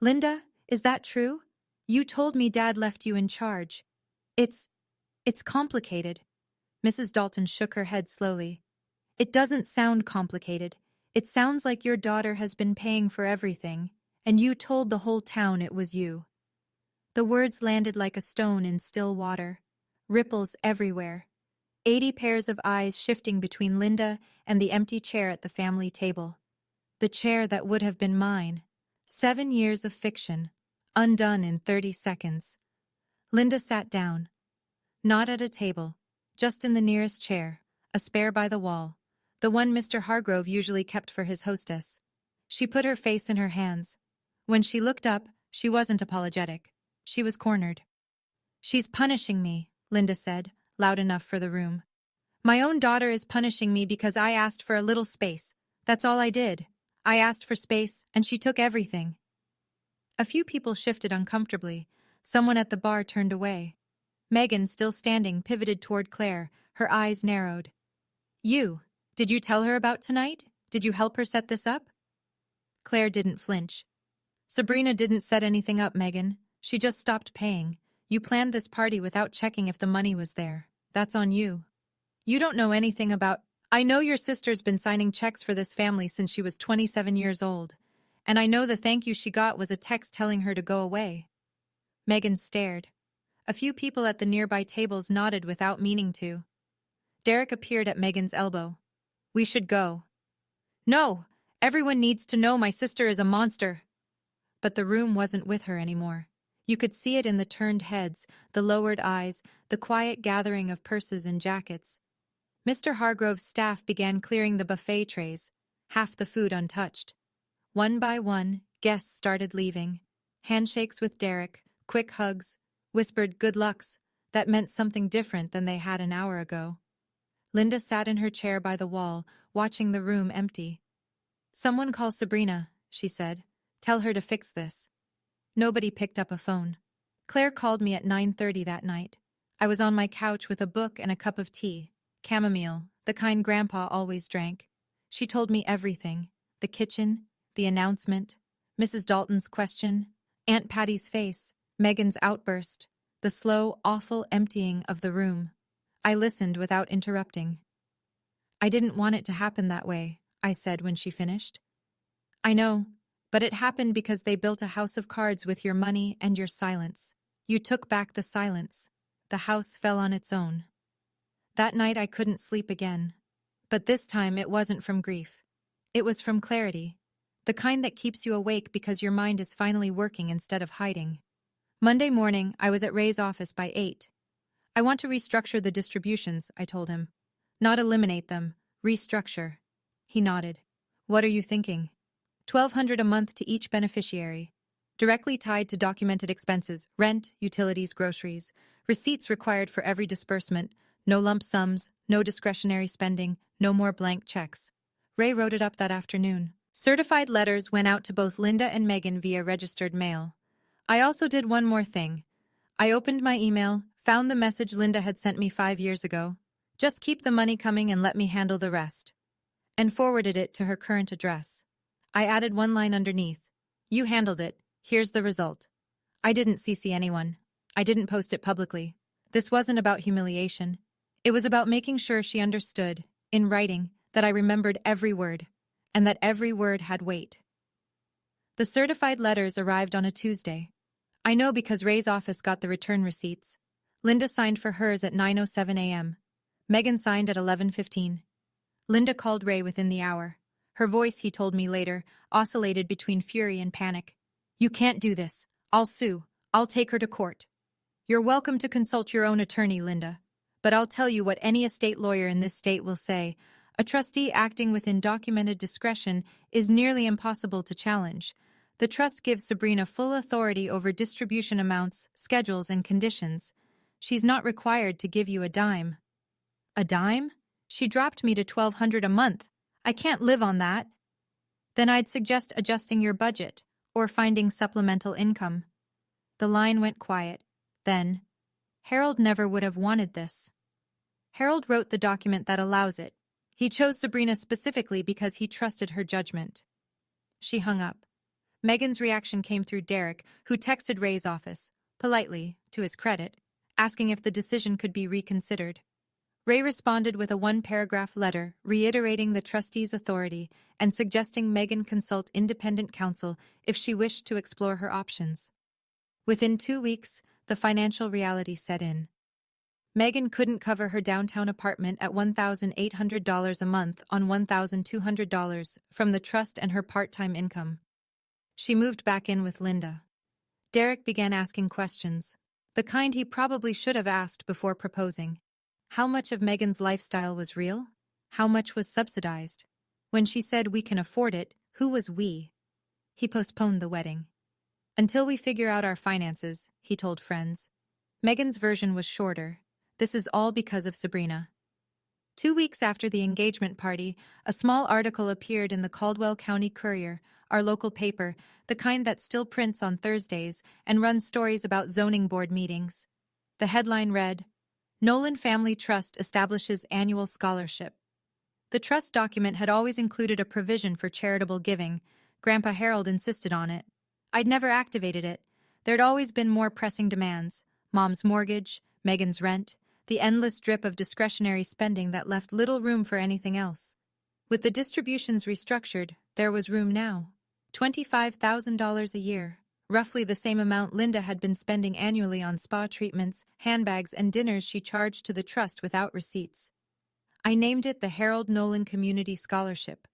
Linda, is that true? You told me Dad left you in charge. It's complicated. Mrs. Dalton shook her head slowly. It doesn't sound complicated. It sounds like your daughter has been paying for everything, and you told the whole town it was you. The words landed like a stone in still water. Ripples everywhere. 80 pairs of eyes shifting between Linda and the empty chair at the family table. The chair that would have been mine. 7 years of fiction, undone in 30 seconds. Linda sat down. Not at a table, just in the nearest chair, a spare by the wall, the one Mr. Hargrove usually kept for his hostess. She put her face in her hands. When she looked up, she wasn't apologetic. She was cornered. She's punishing me, Linda said, loud enough for the room. My own daughter is punishing me because I asked for a little space. That's all I did. I asked for space, and she took everything. A few people shifted uncomfortably. Someone at the bar turned away. Megan, still standing, pivoted toward Claire, her eyes narrowed. Did you tell her about tonight? Did you help her set this up? Claire didn't flinch. Sabrina didn't set anything up, Megan. She just stopped paying. You planned this party without checking if the money was there. That's on you. You don't know anything about... I know your sister's been signing checks for this family since she was 27 years old. And I know the thank you she got was a text telling her to go away. Megan stared. A few people at the nearby tables nodded without meaning to. Derek appeared at Megan's elbow. We should go. No! Everyone needs to know my sister is a monster. But the room wasn't with her anymore. You could see it in the turned heads, the lowered eyes, the quiet gathering of purses and jackets. Mr. Hargrove's staff began clearing the buffet trays, half the food untouched. One by one, guests started leaving. Handshakes with Derek, quick hugs, whispered good lucks that meant something different than they had an hour ago. Linda sat in her chair by the wall, watching the room empty. Someone call Sabrina, she said. Tell her to fix this. Nobody picked up a phone. Claire called me at 9:30 that night. I was on my couch with a book and a cup of tea, chamomile, the kind Grandpa always drank. She told me everything, the kitchen, the announcement, Mrs. Dalton's question, Aunt Patty's face, Megan's outburst, the slow, awful emptying of the room. I listened without interrupting. I didn't want it to happen that way, I said when she finished. I know, but it happened because they built a house of cards with your money and your silence. You took back the silence. The house fell on its own. That night I couldn't sleep again. But this time it wasn't from grief. It was from clarity. The kind that keeps you awake because your mind is finally working instead of hiding. Monday morning, I was at Ray's office by 8. I want to restructure the distributions, I told him. Not eliminate them, restructure. He nodded. What are you thinking? $1,200 a month to each beneficiary. Directly tied to documented expenses, rent, utilities, groceries. Receipts required for every disbursement. No lump sums, no discretionary spending, no more blank checks. Ray wrote it up that afternoon. Certified letters went out to both Linda and Megan via registered mail. I also did one more thing. I opened my email, found the message Linda had sent me 5 years ago. Just keep the money coming and let me handle the rest. And forwarded it to her current address. I added one line underneath. You handled it. Here's the result. I didn't CC anyone. I didn't post it publicly. This wasn't about humiliation. It was about making sure she understood, in writing, that I remembered every word, and that every word had weight. The certified letters arrived on a Tuesday. I know because Ray's office got the return receipts. Linda signed for hers at 9:07 a.m. Megan signed at 11:15. Linda called Ray within the hour. Her voice, he told me later, oscillated between fury and panic. You can't do this. I'll sue. I'll take her to court. You're welcome to consult your own attorney, Linda. But I'll tell you what any estate lawyer in this state will say. A trustee acting within documented discretion is nearly impossible to challenge. The trust gives Sabrina full authority over distribution amounts, schedules, and conditions. She's not required to give you a dime. A dime? She dropped me to $1,200 a month. I can't live on that. Then I'd suggest adjusting your budget or finding supplemental income. The line went quiet. Then, Harold never would have wanted this. Harold wrote the document that allows it. He chose Sabrina specifically because he trusted her judgment. She hung up. Megan's reaction came through Derek, who texted Ray's office, politely, to his credit, asking if the decision could be reconsidered. Ray responded with a one-paragraph letter reiterating the trustee's authority and suggesting Megan consult independent counsel if she wished to explore her options. Within 2 weeks, the financial reality set in. Megan couldn't cover her downtown apartment at $1,800 a month on $1,200 from the trust and her part-time income. She moved back in with Linda. Derek began asking questions, the kind he probably should have asked before proposing. How much of Megan's lifestyle was real? How much was subsidized? When she said we can afford it, who was we? He postponed the wedding. Until we figure out our finances, he told friends. Megan's version was shorter. This is all because of Sabrina. 2 weeks after the engagement party, a small article appeared in the Caldwell County Courier, our local paper, the kind that still prints on Thursdays and runs stories about zoning board meetings. The headline read, Nolan Family Trust establishes annual scholarship. The trust document had always included a provision for charitable giving. Grandpa Harold insisted on it. I'd never activated it. There'd always been more pressing demands. Mom's mortgage, Megan's rent, the endless drip of discretionary spending that left little room for anything else. With the distributions restructured, there was room now. $25,000 a year, roughly the same amount Linda had been spending annually on spa treatments, handbags, and dinners she charged to the trust without receipts. I named it the Harold Nolan Community Scholarship,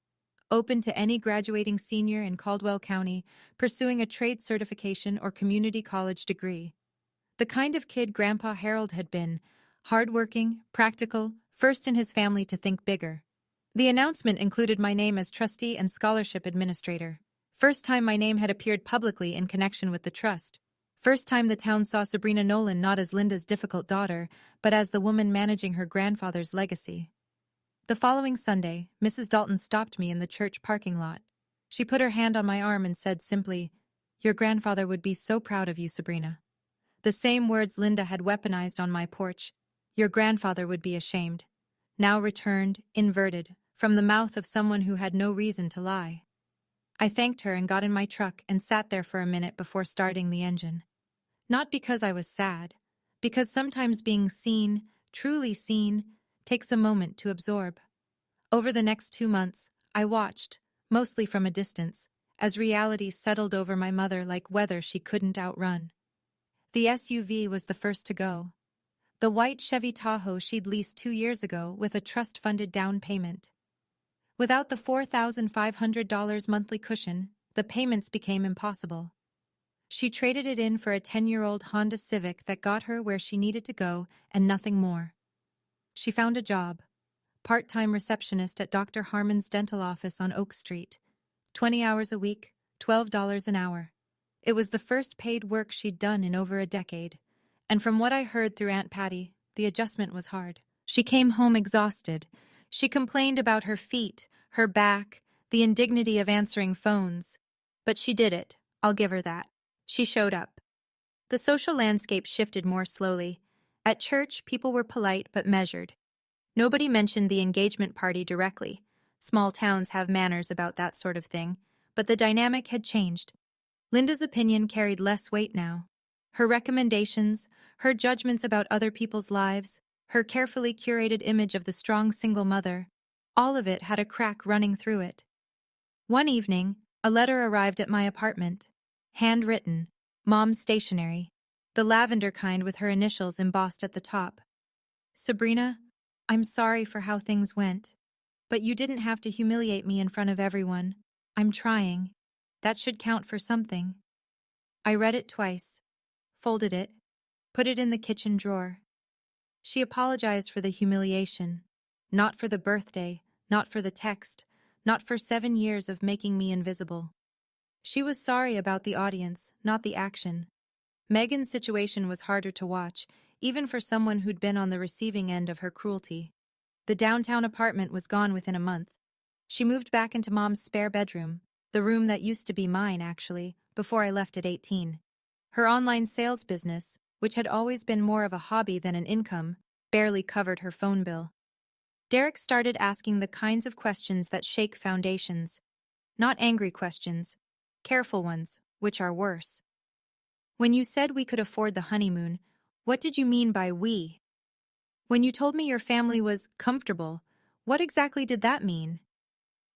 open to any graduating senior in Caldwell County pursuing a trade certification or community college degree. The kind of kid Grandpa Harold had been, hardworking, practical, first in his family to think bigger. The announcement included my name as trustee and scholarship administrator. First time my name had appeared publicly in connection with the trust. First time the town saw Sabrina Nolan not as Linda's difficult daughter, but as the woman managing her grandfather's legacy. The following Sunday, Mrs. Dalton stopped me in the church parking lot. She put her hand on my arm and said simply, Your grandfather would be so proud of you, Sabrina. The same words Linda had weaponized on my porch. Your grandfather would be ashamed. Now returned, inverted, from the mouth of someone who had no reason to lie. I thanked her and got in my truck and sat there for a minute before starting the engine. Not because I was sad, because sometimes being seen, truly seen, takes a moment to absorb. Over the next 2 months, I watched, mostly from a distance, as reality settled over my mother like weather she couldn't outrun. The SUV was the first to go. The white Chevy Tahoe she'd leased 2 years ago with a trust-funded down payment. Without the $4,500 monthly cushion, the payments became impossible. She traded it in for a 10-year-old Honda Civic that got her where she needed to go and nothing more. She found a job, part-time receptionist at Dr. Harmon's dental office on Oak Street. 20 hours a week, $12 an hour. It was the first paid work she'd done in over a decade, and from what I heard through Aunt Patty, the adjustment was hard. She came home exhausted. She complained about her feet, her back, the indignity of answering phones. But she did it, I'll give her that. She showed up. The social landscape shifted more slowly. At church, people were polite but measured. Nobody mentioned the engagement party directly. Small towns have manners about that sort of thing, but the dynamic had changed. Linda's opinion carried less weight now. Her recommendations, her judgments about other people's lives, her carefully curated image of the strong single mother, all of it had a crack running through it. One evening, a letter arrived at my apartment. Handwritten, Mom's stationery, the lavender kind with her initials embossed at the top. Sabrina, I'm sorry for how things went, but you didn't have to humiliate me in front of everyone. I'm trying. That should count for something. I read it twice, folded it, put it in the kitchen drawer. She apologized for the humiliation, not for the birthday, not for the text, not for 7 years of making me invisible. She was sorry about the audience, not the action. Megan's situation was harder to watch, even for someone who'd been on the receiving end of her cruelty. The downtown apartment was gone within a month. She moved back into Mom's spare bedroom, the room that used to be mine, actually, before I left at 18. Her online sales business, which had always been more of a hobby than an income, barely covered her phone bill. Derek started asking the kinds of questions that shake foundations. Not angry questions, careful ones, which are worse. When you said we could afford the honeymoon, what did you mean by we? When you told me your family was comfortable, what exactly did that mean?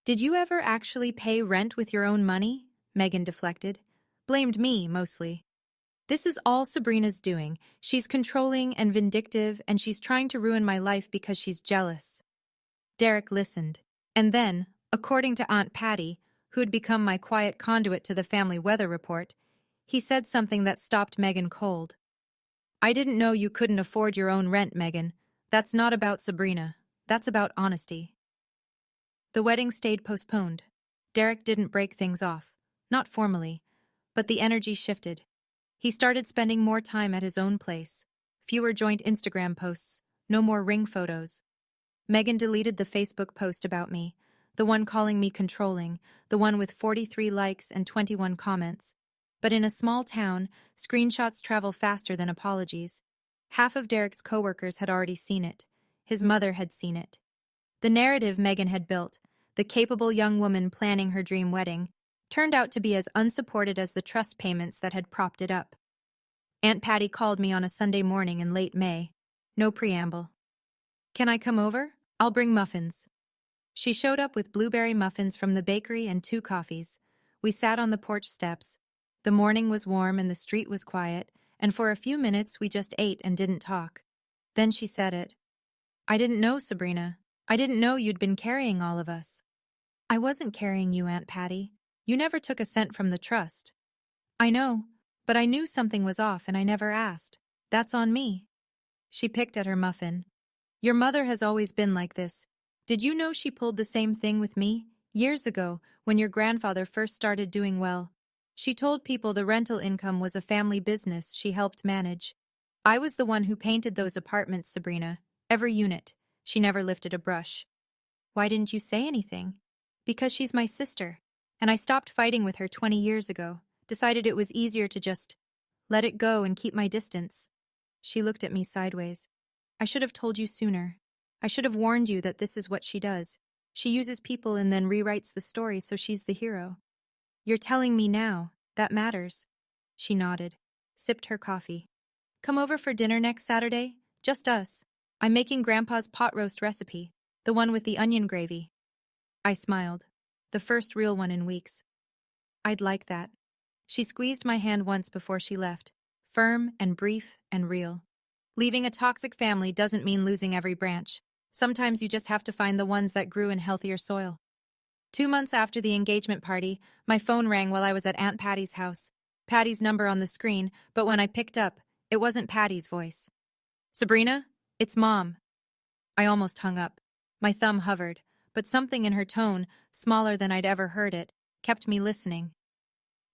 Did you ever actually pay rent with your own money? Megan deflected. Blamed me, mostly. This is all Sabrina's doing. She's controlling and vindictive, and she's trying to ruin my life because she's jealous. Derek listened. And then, according to Aunt Patty, who'd become my quiet conduit to the family weather report, he said something that stopped Megan cold. I didn't know you couldn't afford your own rent, Megan. That's not about Sabrina. That's about honesty. The wedding stayed postponed. Derek didn't break things off. Not formally. But the energy shifted. He started spending more time at his own place. Fewer joint Instagram posts. No more ring photos. Megan deleted the Facebook post about me. The one calling me controlling. The one with 43 likes and 21 comments. But in a small town, screenshots travel faster than apologies. Half of Derek's coworkers had already seen it. His mother had seen it. The narrative Megan had built, the capable young woman planning her dream wedding, turned out to be as unsupported as the trust payments that had propped it up. Aunt Patty called me on a Sunday morning in late May. No preamble. Can I come over? I'll bring muffins. She showed up with blueberry muffins from the bakery and 2 coffees. We sat on the porch steps. The morning was warm and the street was quiet, and for a few minutes we just ate and didn't talk. Then she said it. I didn't know, Sabrina. I didn't know you'd been carrying all of us. I wasn't carrying you, Aunt Patty. You never took a cent from the trust. I know, but I knew something was off and I never asked. That's on me. She picked at her muffin. Your mother has always been like this. Did you know she pulled the same thing with me? Years ago, when your grandfather first started doing well. She told people the rental income was a family business she helped manage. I was the one who painted those apartments, Sabrina. Every unit. She never lifted a brush. Why didn't you say anything? Because she's my sister, and I stopped fighting with her 20 years ago, decided it was easier to just let it go and keep my distance. She looked at me sideways. I should have told you sooner. I should have warned you that this is what she does. She uses people and then rewrites the story so she's the hero. You're telling me now. That matters. She nodded, sipped her coffee. Come over for dinner next Saturday? Just us. I'm making Grandpa's pot roast recipe. The one with the onion gravy. I smiled. The first real one in weeks. I'd like that. She squeezed my hand once before she left, firm and brief and real. Leaving a toxic family doesn't mean losing every branch. Sometimes you just have to find the ones that grew in healthier soil. 2 months after the engagement party, my phone rang while I was at Aunt Patty's house. Patty's number on the screen, but when I picked up, it wasn't Patty's voice. Sabrina? It's Mom. I almost hung up. My thumb hovered, but something in her tone, smaller than I'd ever heard it, kept me listening.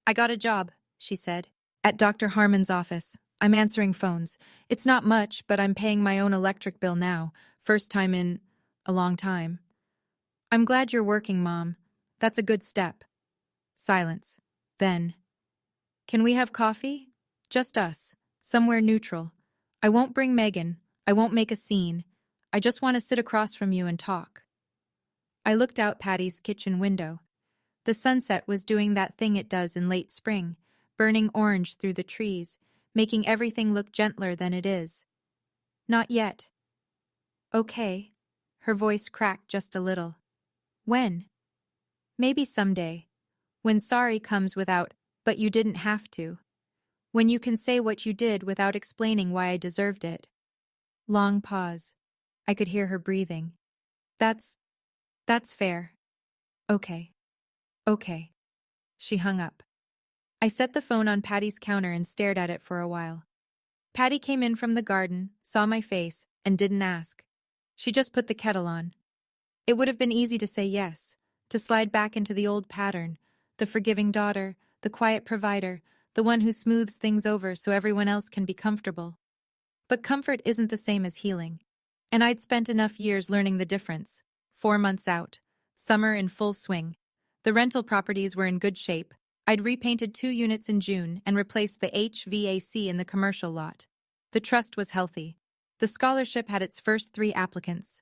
I got a job, she said, at Dr. Harmon's office. I'm answering phones. It's not much, but I'm paying my own electric bill now, first time in a long time. I'm glad you're working, Mom. That's a good step. Silence. Then, can we have coffee? Just us. Somewhere neutral. I won't bring Megan. I won't make a scene. I just want to sit across from you and talk. I looked out Patty's kitchen window. The sunset was doing that thing it does in late spring, burning orange through the trees, making everything look gentler than it is. Not yet. Okay. Her voice cracked just a little. When? Maybe someday. When sorry comes without, but you didn't have to. When you can say what you did without explaining why I deserved it. Long pause. I could hear her breathing. That's fair. Okay. Okay. She hung up. I set the phone on Patty's counter and stared at it for a while. Patty came in from the garden, saw my face, and didn't ask. She just put the kettle on. It would have been easy to say yes, to slide back into the old pattern, the forgiving daughter, the quiet provider, the one who smooths things over so everyone else can be comfortable. But comfort isn't the same as healing. And I'd spent enough years learning the difference. 4 months out. Summer in full swing. The rental properties were in good shape. I'd repainted 2 units in June and replaced the HVAC in the commercial lot. The trust was healthy. The scholarship had its first 3 applicants.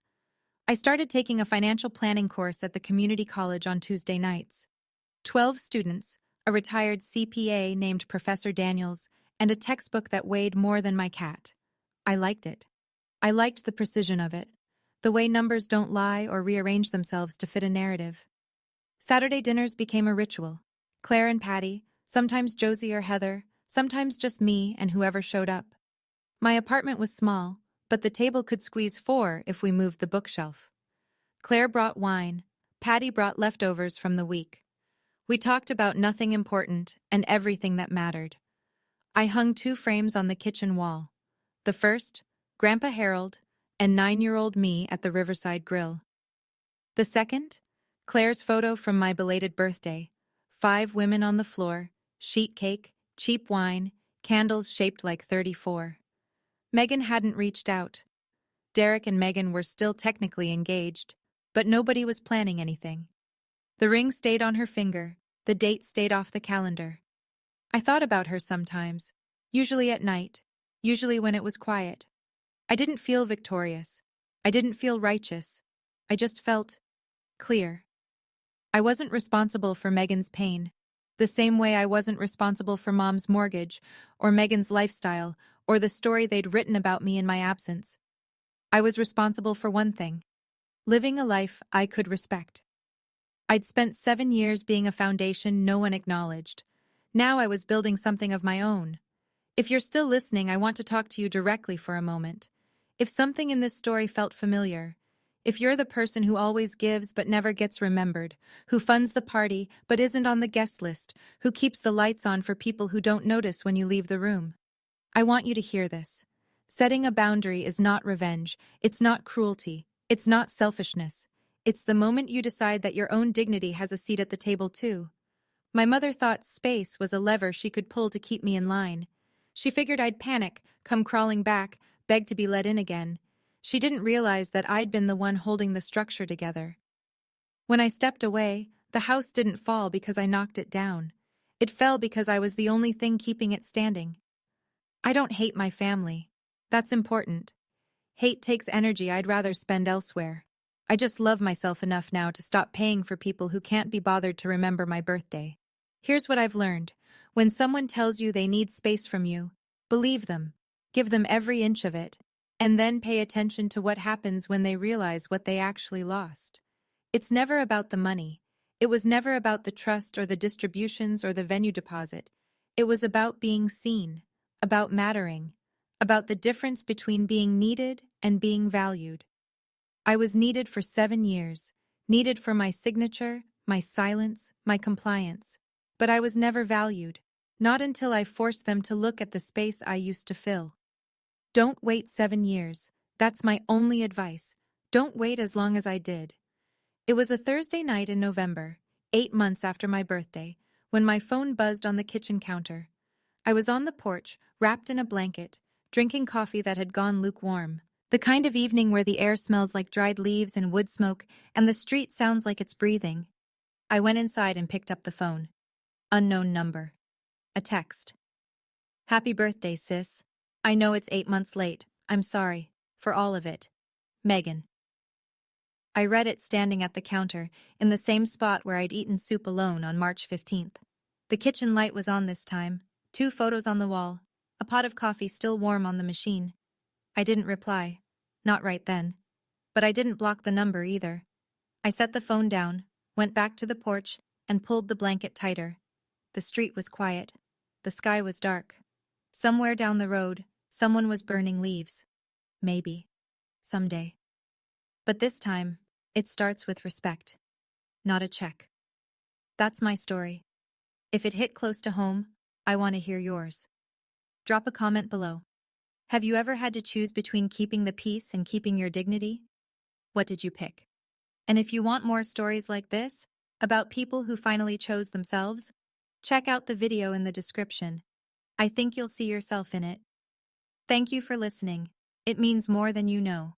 I started taking a financial planning course at the community college on Tuesday nights. 12 students, a retired CPA named Professor Daniels, and a textbook that weighed more than my cat. I liked it. I liked the precision of it, the way numbers don't lie or rearrange themselves to fit a narrative. Saturday dinners became a ritual. Claire and Patty, sometimes Josie or Heather, sometimes just me and whoever showed up. My apartment was small, but the table could squeeze 4 if we moved the bookshelf. Claire brought wine. Patty brought leftovers from the week. We talked about nothing important and everything that mattered. I hung 2 frames on the kitchen wall. The first, Grandpa Harold, and 9-year-old me at the Riverside Grill. The second, Claire's photo from my belated birthday. 5 women on the floor, sheet cake, cheap wine, candles shaped like 34. Megan hadn't reached out. Derek and Megan were still technically engaged, but nobody was planning anything. The ring stayed on her finger, the date stayed off the calendar. I thought about her sometimes, usually at night, usually when it was quiet. I didn't feel victorious. I didn't feel righteous. I just felt clear. I wasn't responsible for Megan's pain, the same way I wasn't responsible for Mom's mortgage, or Megan's lifestyle, or the story they'd written about me in my absence. I was responsible for one thing: living a life I could respect. I'd spent 7 years being a foundation no one acknowledged. Now I was building something of my own. If you're still listening, I want to talk to you directly for a moment. If something in this story felt familiar, if you're the person who always gives but never gets remembered, who funds the party but isn't on the guest list, who keeps the lights on for people who don't notice when you leave the room, I want you to hear this. Setting a boundary is not revenge, it's not cruelty, it's not selfishness. It's the moment you decide that your own dignity has a seat at the table too. My mother thought space was a lever she could pull to keep me in line. She figured I'd panic, come crawling back, beg to be let in again. She didn't realize that I'd been the one holding the structure together. When I stepped away, the house didn't fall because I knocked it down. It fell because I was the only thing keeping it standing. I don't hate my family. That's important. Hate takes energy I'd rather spend elsewhere. I just love myself enough now to stop paying for people who can't be bothered to remember my birthday. Here's what I've learned. When someone tells you they need space from you, believe them. Give them every inch of it. And then pay attention to what happens when they realize what they actually lost. It's never about the money. It was never about the trust or the distributions or the venue deposit. It was about being seen, about mattering, about the difference between being needed and being valued. I was needed for 7 years, needed for my signature, my silence, my compliance. But I was never valued, not until I forced them to look at the space I used to fill. Don't wait 7 years. That's my only advice. Don't wait as long as I did. It was a Thursday night in November, 8 months after my birthday, when my phone buzzed on the kitchen counter. I was on the porch, wrapped in a blanket, drinking coffee that had gone lukewarm. The kind of evening where the air smells like dried leaves and wood smoke, and the street sounds like it's breathing. I went inside and picked up the phone. Unknown number. A text. Happy birthday, sis. I know it's 8 months late. I'm sorry. For all of it. Megan. I read it standing at the counter, in the same spot where I'd eaten soup alone on March 15th. The kitchen light was on this time, 2 photos on the wall, a pot of coffee still warm on the machine. I didn't reply. Not right then. But I didn't block the number either. I set the phone down, went back to the porch, and pulled the blanket tighter. The street was quiet. The sky was dark. Somewhere down the road, someone was burning leaves. Maybe. Someday. But this time, it starts with respect. Not a check. That's my story. If it hit close to home, I want to hear yours. Drop a comment below. Have you ever had to choose between keeping the peace and keeping your dignity? What did you pick? And if you want more stories like this, about people who finally chose themselves, check out the video in the description. I think you'll see yourself in it. Thank you for listening. It means more than you know.